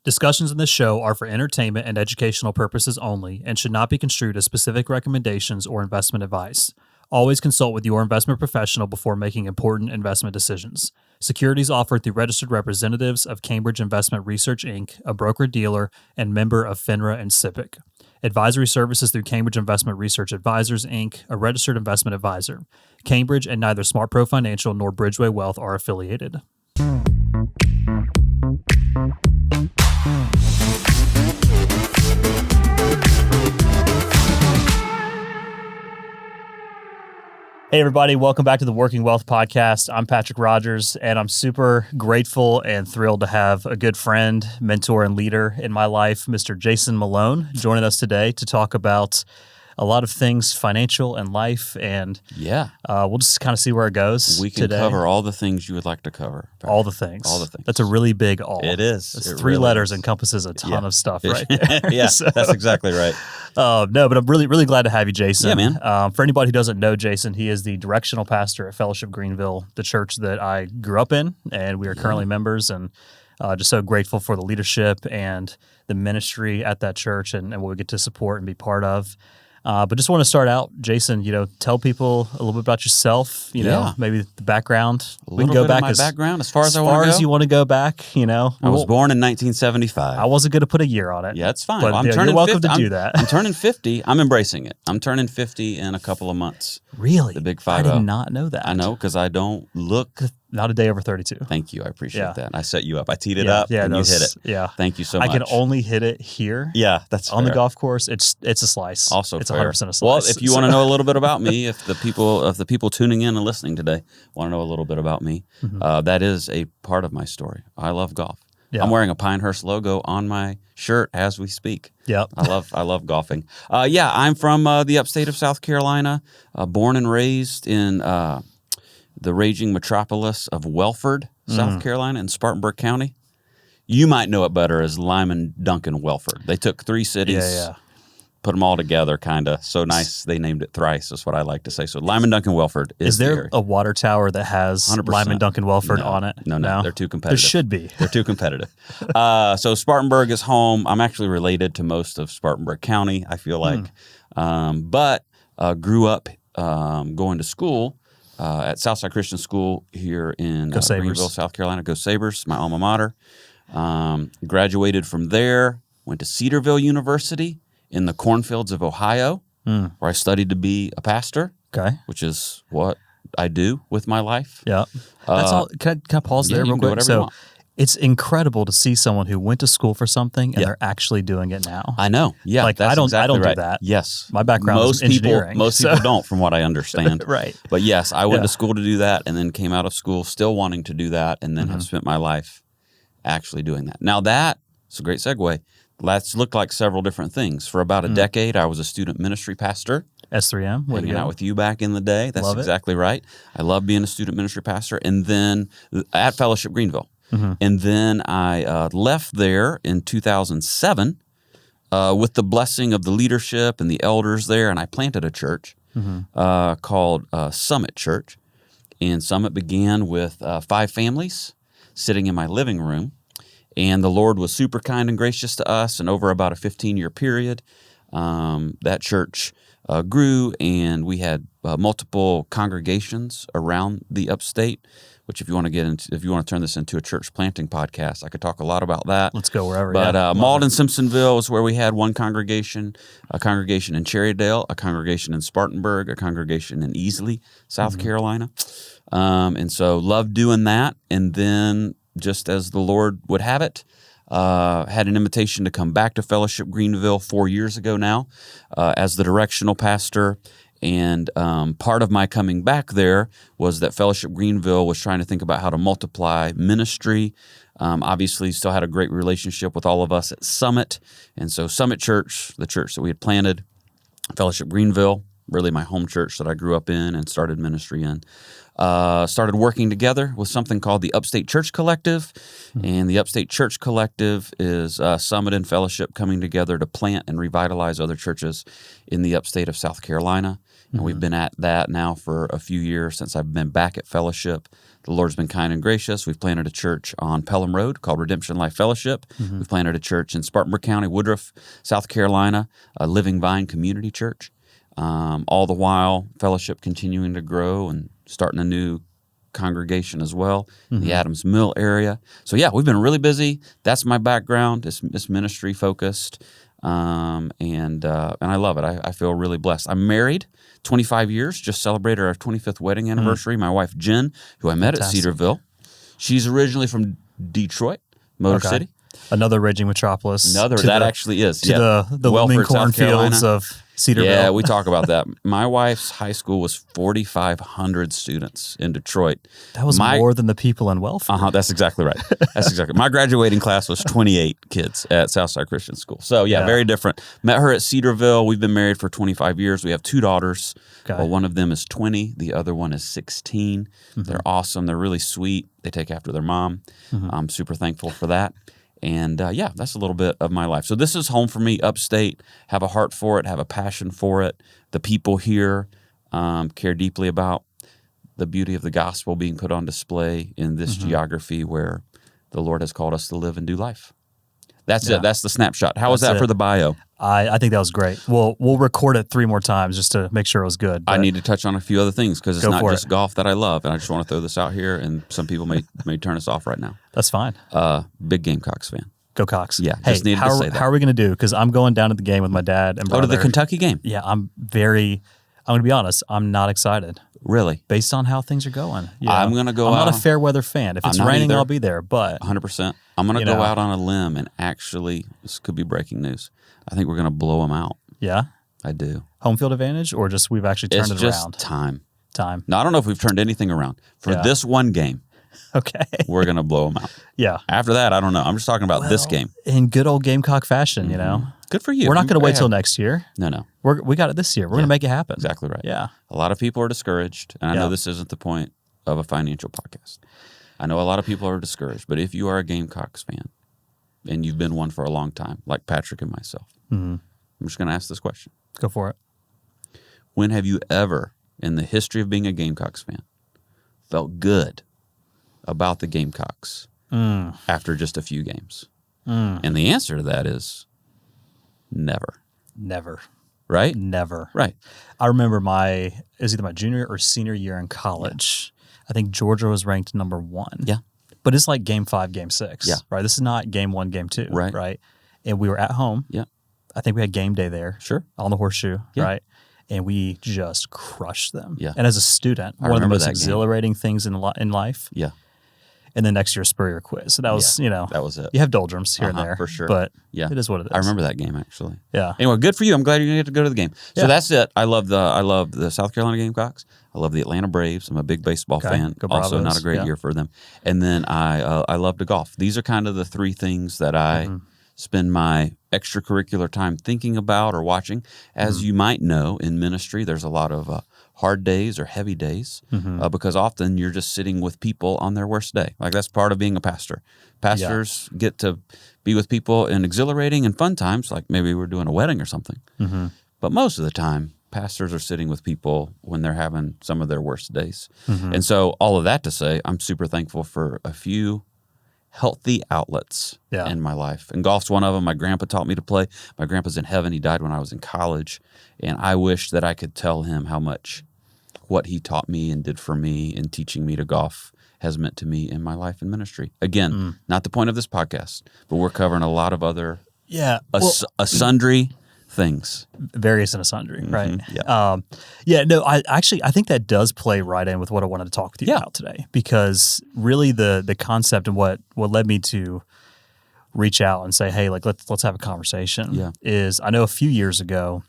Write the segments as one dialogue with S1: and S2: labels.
S1: Discussions in this show are for entertainment and educational purposes only and should not be construed as specific recommendations or investment advice. Always consult with your investment professional before making important investment decisions. Securities offered through registered representatives of Cambridge Investment Research, Inc., a broker-dealer and member of FINRA and SIPC. Advisory services through Cambridge Investment Research Advisors, Inc., a registered investment advisor. Cambridge and neither SmartPro Financial nor Bridgeway Wealth are affiliated. Hey, everybody. Welcome back to the Working Wealth Podcast. I'm Patrick Rogers, and I'm super grateful and thrilled to have a good friend, mentor, and leader in my life, Mr. Jason Malone, joining us today to talk about a lot of things financial and life, and we'll just kind of see where it goes.
S2: We can cover all the things you would like to cover.
S1: All the things.
S2: All the things.
S1: That's a really big all.
S2: It is.
S1: It's three letters, encompasses a ton of stuff, right?
S2: Yeah, so, that's exactly right.
S1: No, but I'm really glad to have you, Jason.
S2: Yeah, man.
S1: For anybody who doesn't know Jason, he is the directional pastor at Fellowship Greenville, the church that I grew up in, and we are currently members, and just so grateful for the leadership and the ministry at that church and what we get to support and be part of. But just want to start out, Jason, tell people a little bit about yourself, maybe the background.
S2: We can go back my background as far as I want to go.
S1: As far as you want to go back, I
S2: was born in 1975.
S1: I wasn't going to put a year on it.
S2: Yeah, it's fine.
S1: But
S2: I'm
S1: you're welcome to do that.
S2: I'm turning 50. I'm embracing it. I'm turning 50 in a couple of months.
S1: Really?
S2: The big 50.
S1: I did not know that.
S2: I know, because I don't look...
S1: Not a day over 32.
S2: Thank you. I appreciate that. I set you up. I teed it up and you hit it.
S1: Yeah.
S2: Thank you so much.
S1: I can only hit it here.
S2: Yeah, that's
S1: on
S2: fair.
S1: the golf course. It's a slice.
S2: Also
S1: it's
S2: fair.
S1: 100% a slice.
S2: Well, if you want to know a little bit about me, if the people tuning in and listening today want to know a little bit about me, that is a part of my story. I love golf. Yeah. I'm wearing a Pinehurst logo on my shirt as we speak.
S1: Yep.
S2: I love golfing. I'm from the upstate of South Carolina, born and raised in the raging metropolis of Welford, South Carolina, in Spartanburg County. You might know it better as Lyman, Duncan, Welford. They took three cities, put them all together, kind of. So nice, they named it thrice, is what I like to say. So Lyman, Duncan, Welford is
S1: there a water tower that has 100%. Lyman, Duncan, Welford on it?
S2: No. They're too competitive.
S1: There should be.
S2: They're too competitive. So Spartanburg is home. I'm actually related to most of Spartanburg County, I feel like. But grew up going to school at Southside Christian School here in Greenville, South Carolina. Go Sabres, my alma mater. Graduated from there, went to Cedarville University in the cornfields of Ohio, where I studied to be a pastor, which is what I do with my life.
S1: Yeah. That's all. Can I pause there real quick? So it's incredible to see someone who went to school for something and they're actually doing it now.
S2: I know. Yeah.
S1: Like
S2: that's
S1: I don't
S2: exactly
S1: do that.
S2: Yes.
S1: My background is engineering.
S2: Most people don't, from what I understand.
S1: Right.
S2: But yes, I went to school to do that and then came out of school still wanting to do that and then have spent my life actually doing that. Now it's a great segue. That's looked like several different things. For about a decade, I was a student ministry pastor.
S1: S3M.
S2: Hanging out with you back in the day. That's exactly right. I love being a student ministry pastor. And then at Fellowship Greenville. And then I left there in 2007 with the blessing of the leadership and the elders there, and I planted a church called Summit Church. And Summit began with 5 families sitting in my living room, and the Lord was super kind and gracious to us, and over about a 15-year period, that church grew, and we had multiple congregations around the upstate. Which, if you want to turn this into a church planting podcast, I could talk a lot about that.
S1: Let's go wherever.
S2: But Malden, Simpsonville is where we had one congregation, a congregation in Cherrydale, a congregation in Spartanburg, a congregation in Easley, South Carolina, and so loved doing that. And then, just as the Lord would have it, had an invitation to come back to Fellowship Greenville 4 years ago now, as the directional pastor. And part of my coming back there was that Fellowship Greenville was trying to think about how to multiply ministry. Obviously, still had a great relationship with all of us at Summit. And so Summit Church, the church that we had planted, Fellowship Greenville, really my home church that I grew up in and started ministry in, started working together with something called the Upstate Church Collective. And the Upstate Church Collective is Summit and Fellowship coming together to plant and revitalize other churches in the upstate of South Carolina. And we've been at that now for a few years since I've been back at Fellowship. The Lord's been kind and gracious. We've planted a church on Pelham Road called Redemption Life Fellowship. We've planted a church in Spartanburg County, Woodruff, South Carolina, a Living Vine Community Church. All the while, Fellowship continuing to grow and starting a new congregation as well in the Adams Mill area. So yeah, we've been really busy. That's my background. It's ministry focused, and I love it. I feel really blessed. I'm married 25 years. Just celebrated our 25th wedding anniversary. My wife Jen, who I met at Cedarville, she's originally from Detroit, Motor City.
S1: Another raging metropolis.
S2: That actually is.
S1: To the looming cornfields of Cedarville.
S2: Yeah, we talk about that. My wife's high school was 4,500 students in Detroit.
S1: That was more than the people in Wellford.
S2: That's exactly right. That's exactly. My graduating class was 28 kids at Southside Christian School. So yeah, very different. Met her at Cedarville. We've been married for 25 years. We have 2 daughters. Okay. Well, one of them is 20. The other one is 16. They're awesome. They're really sweet. They take after their mom. I'm super thankful for that. And yeah, that's a little bit of my life. So this is home for me, upstate. Have a heart for it, have a passion for it. The people here care deeply about the beauty of the gospel being put on display in this geography where the Lord has called us to live and do life. That's it. That's the snapshot. How was that for the bio?
S1: I think that was great. We'll record it 3 more times just to make sure it was good.
S2: I need to touch on a few other things because it's not just golf that I love, and I just want to throw this out here, and some people may turn us off right now.
S1: That's fine.
S2: Big Gamecocks fan.
S1: Go Cox.
S2: Yeah,
S1: hey,
S2: just needed to say that.
S1: How are we going to do? Because I'm going down to the game with my dad and brother.
S2: Oh, to the Kentucky game?
S1: Yeah, I'm going to be honest, I'm not excited.
S2: Really?
S1: Based on how things are going.
S2: I'm going to go
S1: I'm
S2: out.
S1: not a fair weather fan. If it's raining, I'll be there, but
S2: 100%. I'm going to go out on a limb and actually, this could be breaking news, I think we're going to blow them out.
S1: Yeah?
S2: I do.
S1: Home field advantage, or just we've actually turned it around?
S2: It's just time.
S1: Time.
S2: No, I don't know if we've turned anything around. For this one game, we're going to blow them out.
S1: Yeah.
S2: After that, I don't know. I'm just talking about this game.
S1: In good old Gamecock fashion, you know.
S2: Good for you.
S1: We're not going to wait till next year.
S2: No.
S1: We got it this year. We're going to make it happen.
S2: Exactly right.
S1: Yeah.
S2: A lot of people are discouraged, and I know this isn't the point of a financial podcast. I know a lot of people are discouraged, but if you are a Gamecocks fan, and you've been one for a long time, like Patrick and myself, I'm just going to ask this question.
S1: Go for it.
S2: When have you ever, in the history of being a Gamecocks fan, felt good about the Gamecocks after just a few games? And the answer to that is never.
S1: Never.
S2: Right?
S1: Never.
S2: Right.
S1: I remember it was either my junior or senior year in college. I think Georgia was ranked number 1.
S2: Yeah.
S1: But it's like game 5, game 6.
S2: Yeah.
S1: Right? This is not game 1, game 2. Right? And we were at home.
S2: Yeah.
S1: I think we had game day there.
S2: Sure.
S1: On the Horseshoe.
S2: Yeah.
S1: Right? And we just crushed them.
S2: Yeah.
S1: And as a student, one of the most exhilarating things in life.
S2: Yeah.
S1: And then next year, Spurrier quiz. So that was,
S2: that was it.
S1: You have doldrums here and there.
S2: For sure.
S1: But it is what it is.
S2: I remember that game, actually.
S1: Yeah.
S2: Anyway, good for you. I'm glad you're going to get to go to the game. So that's it. I love the South Carolina Gamecocks. I love the Atlanta Braves. I'm a big baseball fan.
S1: Go
S2: also,
S1: Bravos.
S2: not a great year for them. And then I love to golf. These are kind of the 3 things that I spend my extracurricular time thinking about or watching. As you might know, in ministry, there's a lot of hard days or heavy days because often you're just sitting with people on their worst day. Like that's part of being a pastor. Pastors get to be with people in exhilarating and fun times, like maybe we're doing a wedding or something. But most of the time, pastors are sitting with people when they're having some of their worst days. And so all of that to say, I'm super thankful for a few healthy outlets in my life. And golf's one of them. My grandpa taught me to play. My grandpa's in heaven. He died when I was in college. And I wish that I could tell him how much what he taught me and did for me in teaching me to golf has meant to me in my life and ministry. Again, not the point of this podcast, but we're covering a lot of other sundry things.
S1: Various and a sundry, right?
S2: Yeah.
S1: I think that does play right in with what I wanted to talk with you about today, because really the concept and what led me to reach out and say, hey, like let's have a conversation is I know a few years ago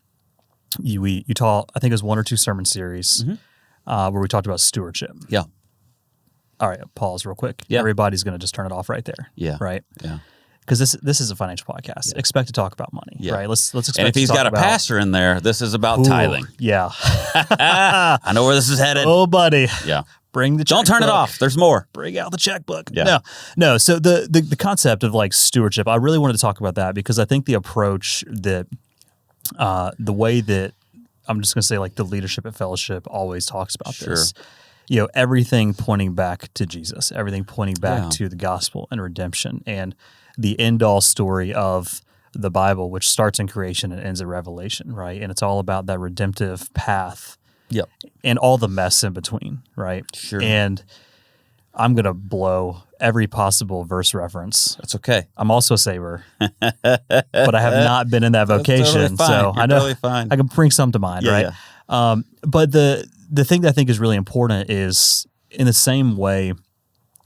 S1: you taught, I think it was 1 or 2 sermon series where we talked about stewardship.
S2: Yeah.
S1: All right, pause real quick.
S2: Yeah.
S1: Everybody's going to just turn it off right there.
S2: Yeah.
S1: Right?
S2: Yeah.
S1: Because this is a financial podcast. Yeah. Expect to talk about money, right? Let's expect.
S2: And if he's got a pastor in there, this is about tithing.
S1: Yeah,
S2: I know where this is headed.
S1: Oh, buddy.
S2: Yeah,
S1: bring the checkbook.
S2: Don't turn it off. There's more.
S1: Bring out the checkbook.
S2: Yeah.
S1: No. So the concept of like stewardship, I really wanted to talk about that because I think the approach that, the way that I'm just going to say like the leadership at Fellowship always talks about
S2: Sure.
S1: this. Everything pointing back to Jesus, everything pointing back
S2: Yeah.
S1: to the gospel and redemption and the end-all story of the Bible, which starts in creation and ends in Revelation, right? And it's all about that redemptive path
S2: Yep.
S1: and all the mess in between, right?
S2: Sure.
S1: And I'm going to blow every possible verse reference.
S2: That's okay.
S1: I'm also a saver, but I have not been in that vocation,
S2: totally fine.
S1: so
S2: You're
S1: I know
S2: totally fine.
S1: I can bring some to mind,
S2: Yeah,
S1: right? But the thing that I think is really important is in the same way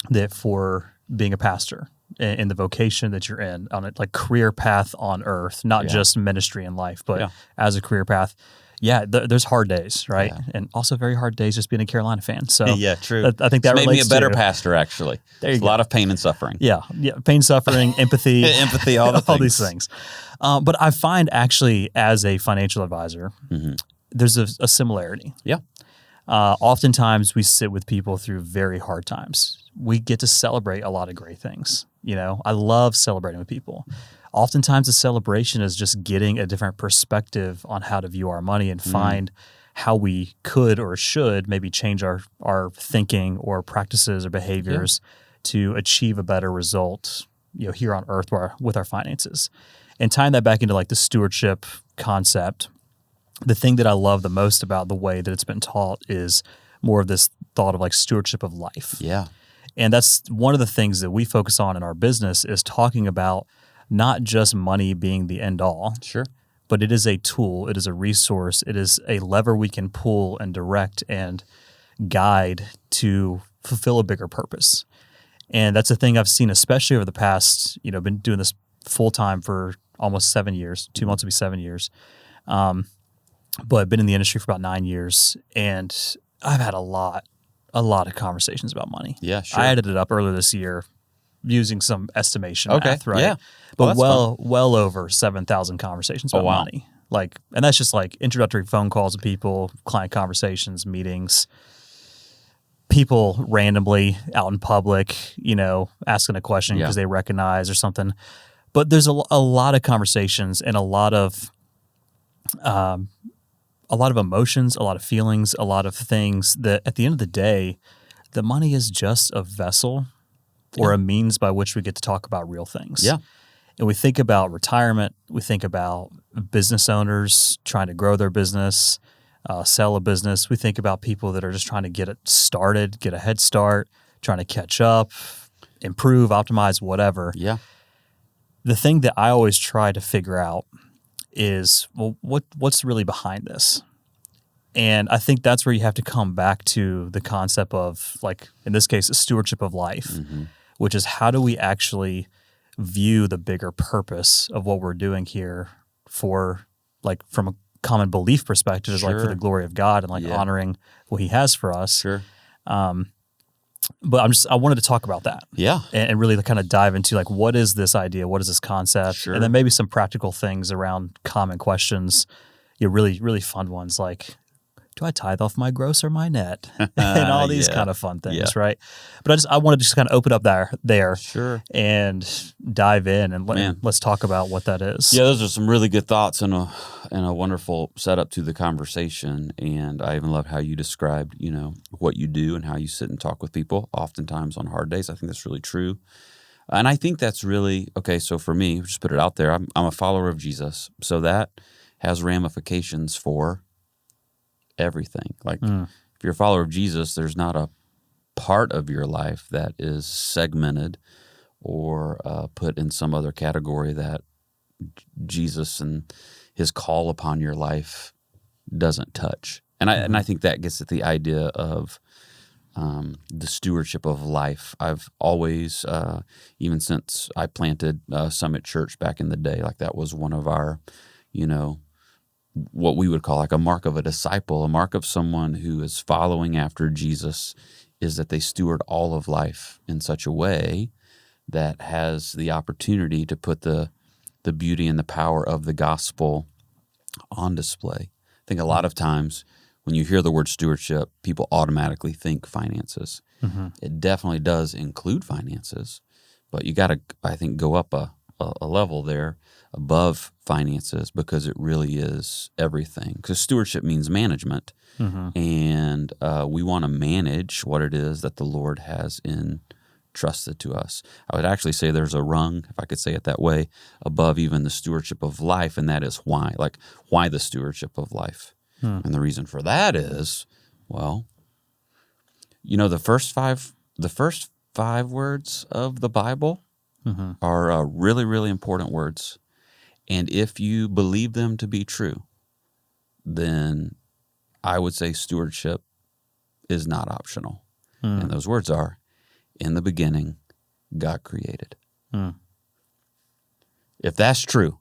S1: that for being a pastor in the vocation that you're in on a like career path on earth, not just ministry in life, but as a career path. Yeah, there's hard days, right?
S2: Yeah.
S1: And also very hard days just being a Carolina fan. So
S2: Yeah, true.
S1: I think that
S2: It's made me a
S1: relates
S2: better
S1: to-
S2: pastor, actually.
S1: There you
S2: It's
S1: go.
S2: a lot of pain and suffering.
S1: Yeah, pain, suffering, empathy,
S2: Empathy, all the
S1: all these things. But I find actually as a financial advisor, there's a similarity.
S2: Yeah.
S1: Oftentimes we sit with people through very hard times. We get to celebrate a lot of great things. I love celebrating with people. Oftentimes the celebration is just getting a different perspective on how to view our money and find how we could or should maybe change our thinking or practices or behaviors to achieve a better result, here on earth with our finances. And tying that back into like the stewardship concept, the thing that I love the most about the way that it's been taught is more of this thought of like stewardship of life.
S2: Yeah.
S1: And that's one of the things that we focus on in our business is talking about not just money being the end all,
S2: Sure.
S1: but it is a tool, it is a resource, it is a lever we can pull and direct and guide to fulfill a bigger purpose. And that's a thing I've seen, especially over the past, been doing this full time for almost 7 years, 2 months will be 7 years. But I've been in the industry for about 9 years, and I've had a lot of conversations about money.
S2: Yeah, sure.
S1: I added it up earlier this year using some estimation
S2: Okay,
S1: math, right?
S2: yeah.
S1: But
S2: Well, that's
S1: well over 7,000 conversations about
S2: wow.
S1: money. And that's just like introductory phone calls with people, client conversations, meetings, people randomly out in public, asking a question because they recognize or something. But there's a lot of conversations and a lot of emotions, a lot of feelings, a lot of things that at the end of the day, the money is just a vessel or a means by which we get to talk about real things.
S2: Yeah.
S1: And we think about retirement. We think about business owners trying to grow their business, sell a business. We think about people that are just trying to get it started, get a head start, trying to catch up, improve, optimize, whatever.
S2: Yeah.
S1: The thing that I always try to figure out is, well, what's really behind this? And I think that's where you have to come back to the concept of, like, in this case, a stewardship of life, which is how do we actually view the bigger purpose of what we're doing here for, like, from a common belief perspective is like for the glory of God and like honoring what he has for us.
S2: Sure.
S1: But I wanted to talk about that.
S2: Yeah.
S1: And really kind of dive into like, what is this idea? What is this concept?
S2: Sure.
S1: And then maybe some practical things around common questions, really, really fun ones like, do I tithe off my gross or my net? And all these kind of fun things, right? But I wanted to just kind of open up there
S2: Sure.
S1: and dive in and let's talk about what that is.
S2: Yeah, those are some really good thoughts and a wonderful setup to the conversation. And I even loved how you described, what you do and how you sit and talk with people oftentimes on hard days. I think that's really true. And I think that's really, okay, so for me, just put it out there, I'm a follower of Jesus. So that has ramifications for everything. Like if you're a follower of Jesus, there's not a part of your life that is segmented or put in some other category that Jesus and his call upon your life doesn't touch. And I think that gets at the idea of the stewardship of life. I've always, even since I planted Summit Church back in the day, like that was one of our, what we would call like a mark of a disciple, a mark of someone who is following after Jesus is that they steward all of life in such a way that has the opportunity to put the beauty and the power of the gospel on display. I think a lot of times when you hear the word stewardship, people automatically think finances. It definitely does include finances, but you got to, I think, go up a a level there above finances, because it really is everything. Because stewardship means management, and we want to manage what it is that the Lord has entrusted to us. I would actually say there's a rung, if I could say it that way, above even the stewardship of life, and that is why. Like, why the stewardship of life? And the reason for that is, well, the first five words of the Bible are really, really important words. And if you believe them to be true, then I would say stewardship is not optional. And those words are, in the beginning, God created. If that's true,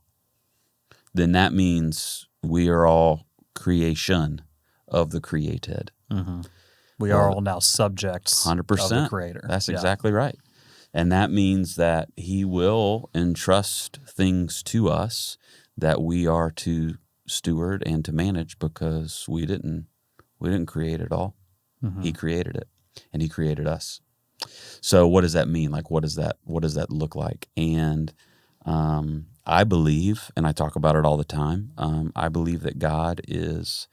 S2: then that means we are all creation of the created.
S1: We are all now subjects
S2: 100%.
S1: of the Creator.
S2: That's exactly right. And that means that He will entrust things to us that we are to steward and to manage, because we didn't create it all. He created it, and He created us. So what does that mean? Like, what does that look like? And I believe, and I talk about it all the time, I believe that God is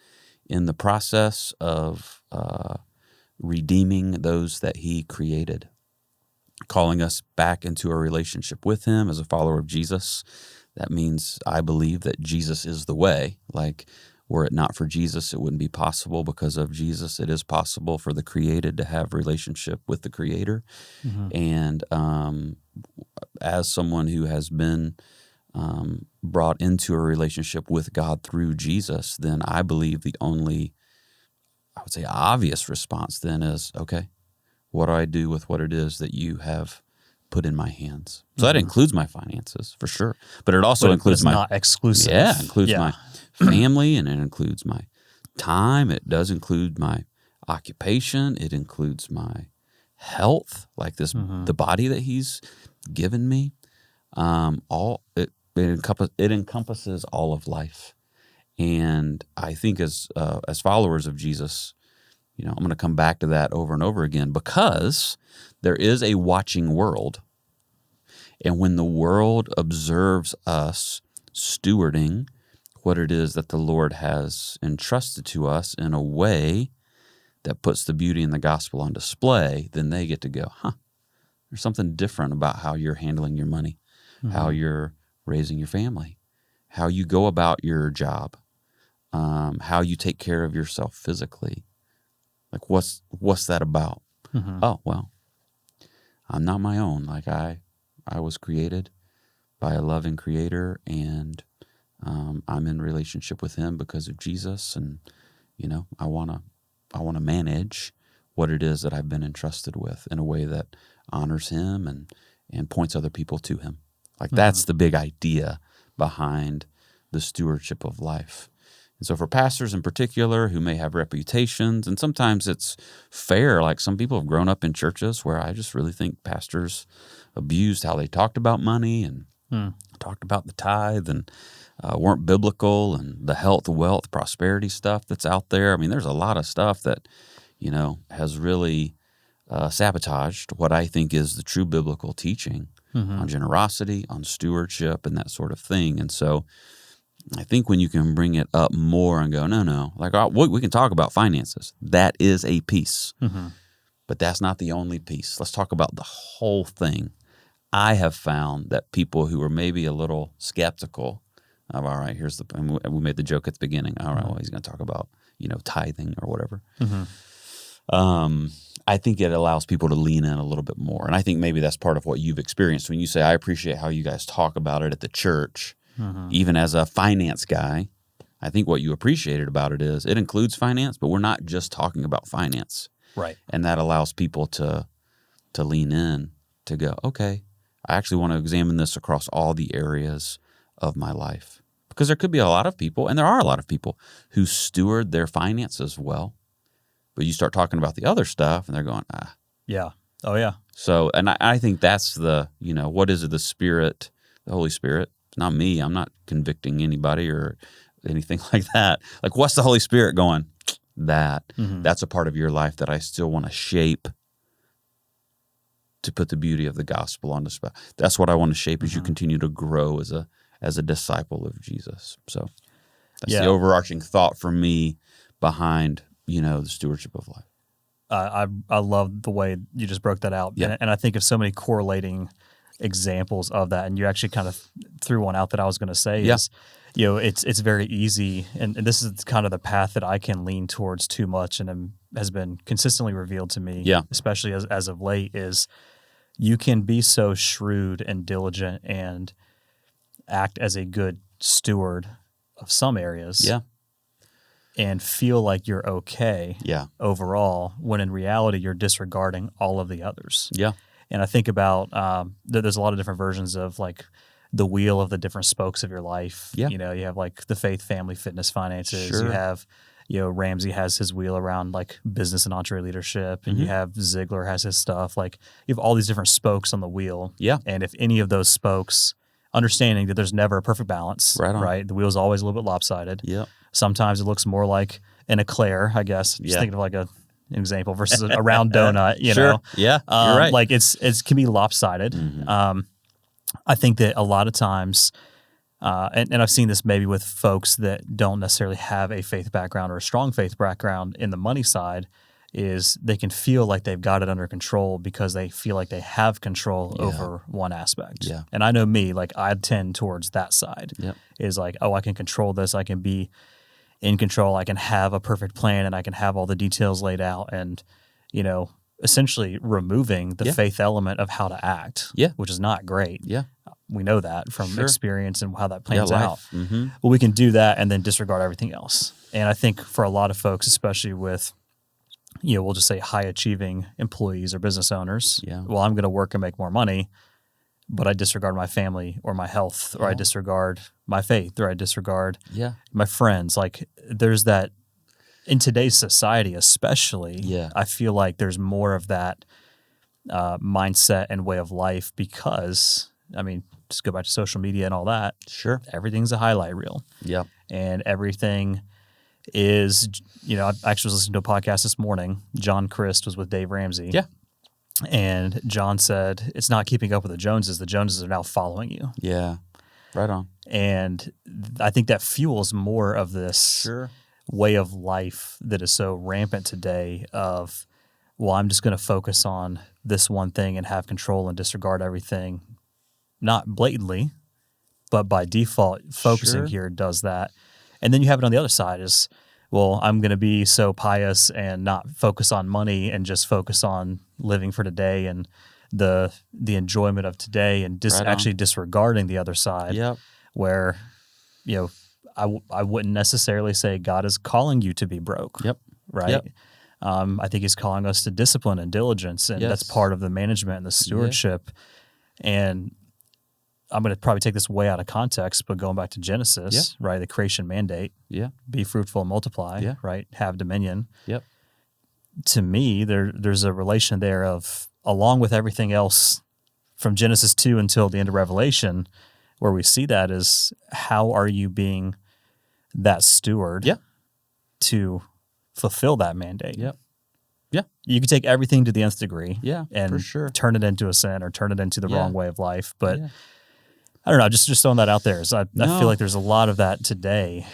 S2: in the process of redeeming those that He created, calling us back into a relationship with Him as a follower of Jesus. That means I believe that Jesus is the way. Like, were it not for Jesus, it wouldn't be possible. Because of Jesus, it is possible for the created to have relationship with the Creator. And as someone who has been brought into a relationship with God through Jesus, then I believe the only, I would say, obvious response then is, okay, what do I do with what it is that you have put in my hands? So that includes my finances, for sure. But it also includes my...
S1: not exclusive.
S2: Yeah, it includes my family, and it includes my time. It does include my occupation. It includes my health, like this, the body that He's given me. It encompasses all of life. And I think as followers of Jesus, I'm going to come back to that over and over again, because there is a watching world. And when the world observes us stewarding what it is that the Lord has entrusted to us in a way that puts the beauty in the gospel on display, then they get to go, there's something different about how you're handling your money, how you're raising your family, how you go about your job, how you take care of yourself physically. Like, what's that about? Oh, well, I'm not my own. Like, I was created by a loving Creator, and I'm in relationship with Him because of Jesus, and I want to manage what it is that I've been entrusted with in a way that honors Him and points other people to Him. Like, that's the big idea behind the stewardship of life. And so for pastors in particular who may have reputations, and sometimes it's fair, like some people have grown up in churches where I just really think pastors abused how they talked about money and talked about the tithe, and weren't biblical, and the health, wealth, prosperity stuff that's out there. I mean, there's a lot of stuff that, has really sabotaged what I think is the true biblical teaching on generosity, on stewardship, and that sort of thing. And so I think when you can bring it up more and go, no, like, we can talk about finances. That is a piece, but that's not the only piece. Let's talk about the whole thing. I have found that people who are maybe a little skeptical of, all right, we made the joke at the beginning. All right, well, he's going to talk about, tithing or whatever. I think it allows people to lean in a little bit more. And I think maybe that's part of what you've experienced when you say, I appreciate how you guys talk about it at the church. Even as a finance guy, I think what you appreciated about it is it includes finance, but we're not just talking about finance.
S1: Right.
S2: And that allows people to lean in, to go, okay, I actually want to examine this across all the areas of my life. Because there could be a lot of people, and there are a lot of people, who steward their finances well. But you start talking about the other stuff, and they're going,
S1: Yeah. Oh, yeah.
S2: So, and I think that's the, what is it, the Spirit, the Holy Spirit? It's not me. I'm not convicting anybody or anything like that. Like, what's the Holy Spirit going? That's a part of your life that I still want to shape to put the beauty of the gospel on display. That's what I want to shape as you continue to grow as a disciple of Jesus. So that's the overarching thought for me behind, the stewardship of life.
S1: I love the way you just broke that out.
S2: Yeah.
S1: And I think of so many correlating examples of that. And you actually kind of threw one out that I was going to say is, it's very easy. And this is kind of the path that I can lean towards too much and has been consistently revealed to me, especially as of late, is you can be so shrewd and diligent and act as a good steward of some areas. And feel like you're okay overall, when in reality you're disregarding all of the others. And I think about there's a lot of different versions of like the wheel of the different spokes of your life. You have like the faith, family, fitness, finances. You have, Ramsey has his wheel around like business and EntreLeadership, and you have Ziegler has his stuff. Like you have all these different spokes on the wheel. And if any of those spokes, understanding that there's never a perfect balance, right? The wheel's always a little bit lopsided. Sometimes it looks more like an eclair, I guess. Just thinking of like an example versus a round donut, you know?
S2: You're right.
S1: Like it can be lopsided. I think that a lot of times, and I've seen this maybe with folks that don't necessarily have a faith background or a strong faith background in the money side, is they can feel like they've got it under control because they feel like they have control over one aspect. And I know me, like I tend towards that side. Is like, oh, I can control this. I can be in control. I can have a perfect plan and I can have all the details laid out, and, essentially removing the faith element of how to act, which is not great. We know that from experience and how that plans out. Well, we can do that and then disregard everything else. And I think for a lot of folks, especially with, we'll just say high achieving employees or business owners, well, I'm going to work and make more money, but I disregard my family or my health, or I disregard my faith, or I disregard my friends. Like there's that in today's society, especially, I feel like there's more of that mindset and way of life because, I mean, just go back to social media and all that. Everything's a highlight reel. And everything is, I actually was listening to a podcast this morning. John Christ was with Dave Ramsey. And John said, it's not keeping up with the Joneses. The Joneses are now following you.
S2: Right on.
S1: And I think that fuels more of this way of life that is so rampant today of, well, I'm just going to focus on this one thing and have control and disregard everything. Not blatantly, but by default, focusing here does that. And then you have it on the other side is, well, I'm going to be so pious and not focus on money and just focus on living for today and the enjoyment of today, and actually disregarding the other side where, I wouldn't necessarily say God is calling you to be broke. Right. I think he's calling us to discipline and diligence, and that's part of the management and the stewardship. And I'm going to probably take this way out of context, but going back to Genesis, right? The creation mandate, be fruitful and multiply, right? Have dominion. To me, there's a relation there of, along with everything else from Genesis 2 until the end of Revelation, where we see that is, how are you being that steward to fulfill that mandate? You can take everything to the nth degree and turn it into a sin or turn it into the wrong way of life. But I don't know, just throwing that out there. So I feel like there's a lot of that today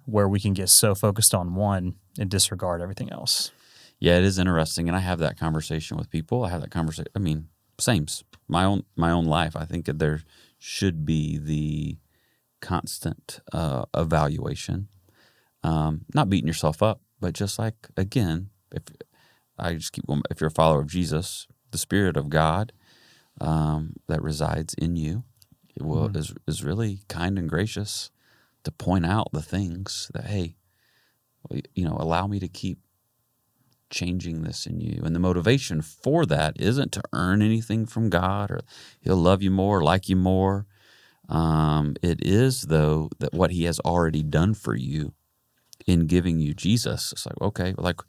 S1: where we can get so focused on one and disregard everything else.
S2: It is interesting. And I have that conversation with people. I have that conversation. I mean, sames. My own life. I think that there should be the constant evaluation. Not beating yourself up, but just like, again, if you're a follower of Jesus, the Spirit of God that resides in you is really kind and gracious to point out the things that, hey, allow me to keep changing this in you. And the motivation for that isn't to earn anything from God or he'll love you more, like you more. It is, though, that what he has already done for you in giving you Jesus. It's like, okay, like,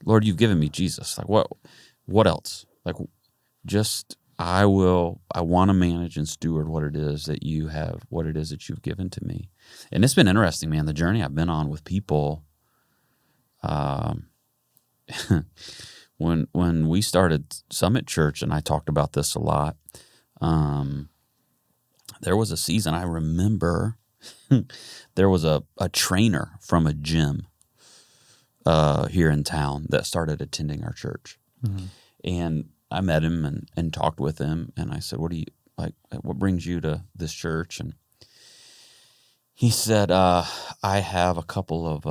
S2: Lord, you've given me Jesus. Like, what else? Like, just, I want to manage and steward what it is that you have, what it is that you've given to me. And it's been interesting, man, the journey I've been on with people. when we started Summit Church, and I talked about this a lot, there was a season I remember there was a trainer from a gym here in town that started attending our church. Mm-hmm. And I met him and talked with him, and I said, what brings you to this church? And he said, I have a couple of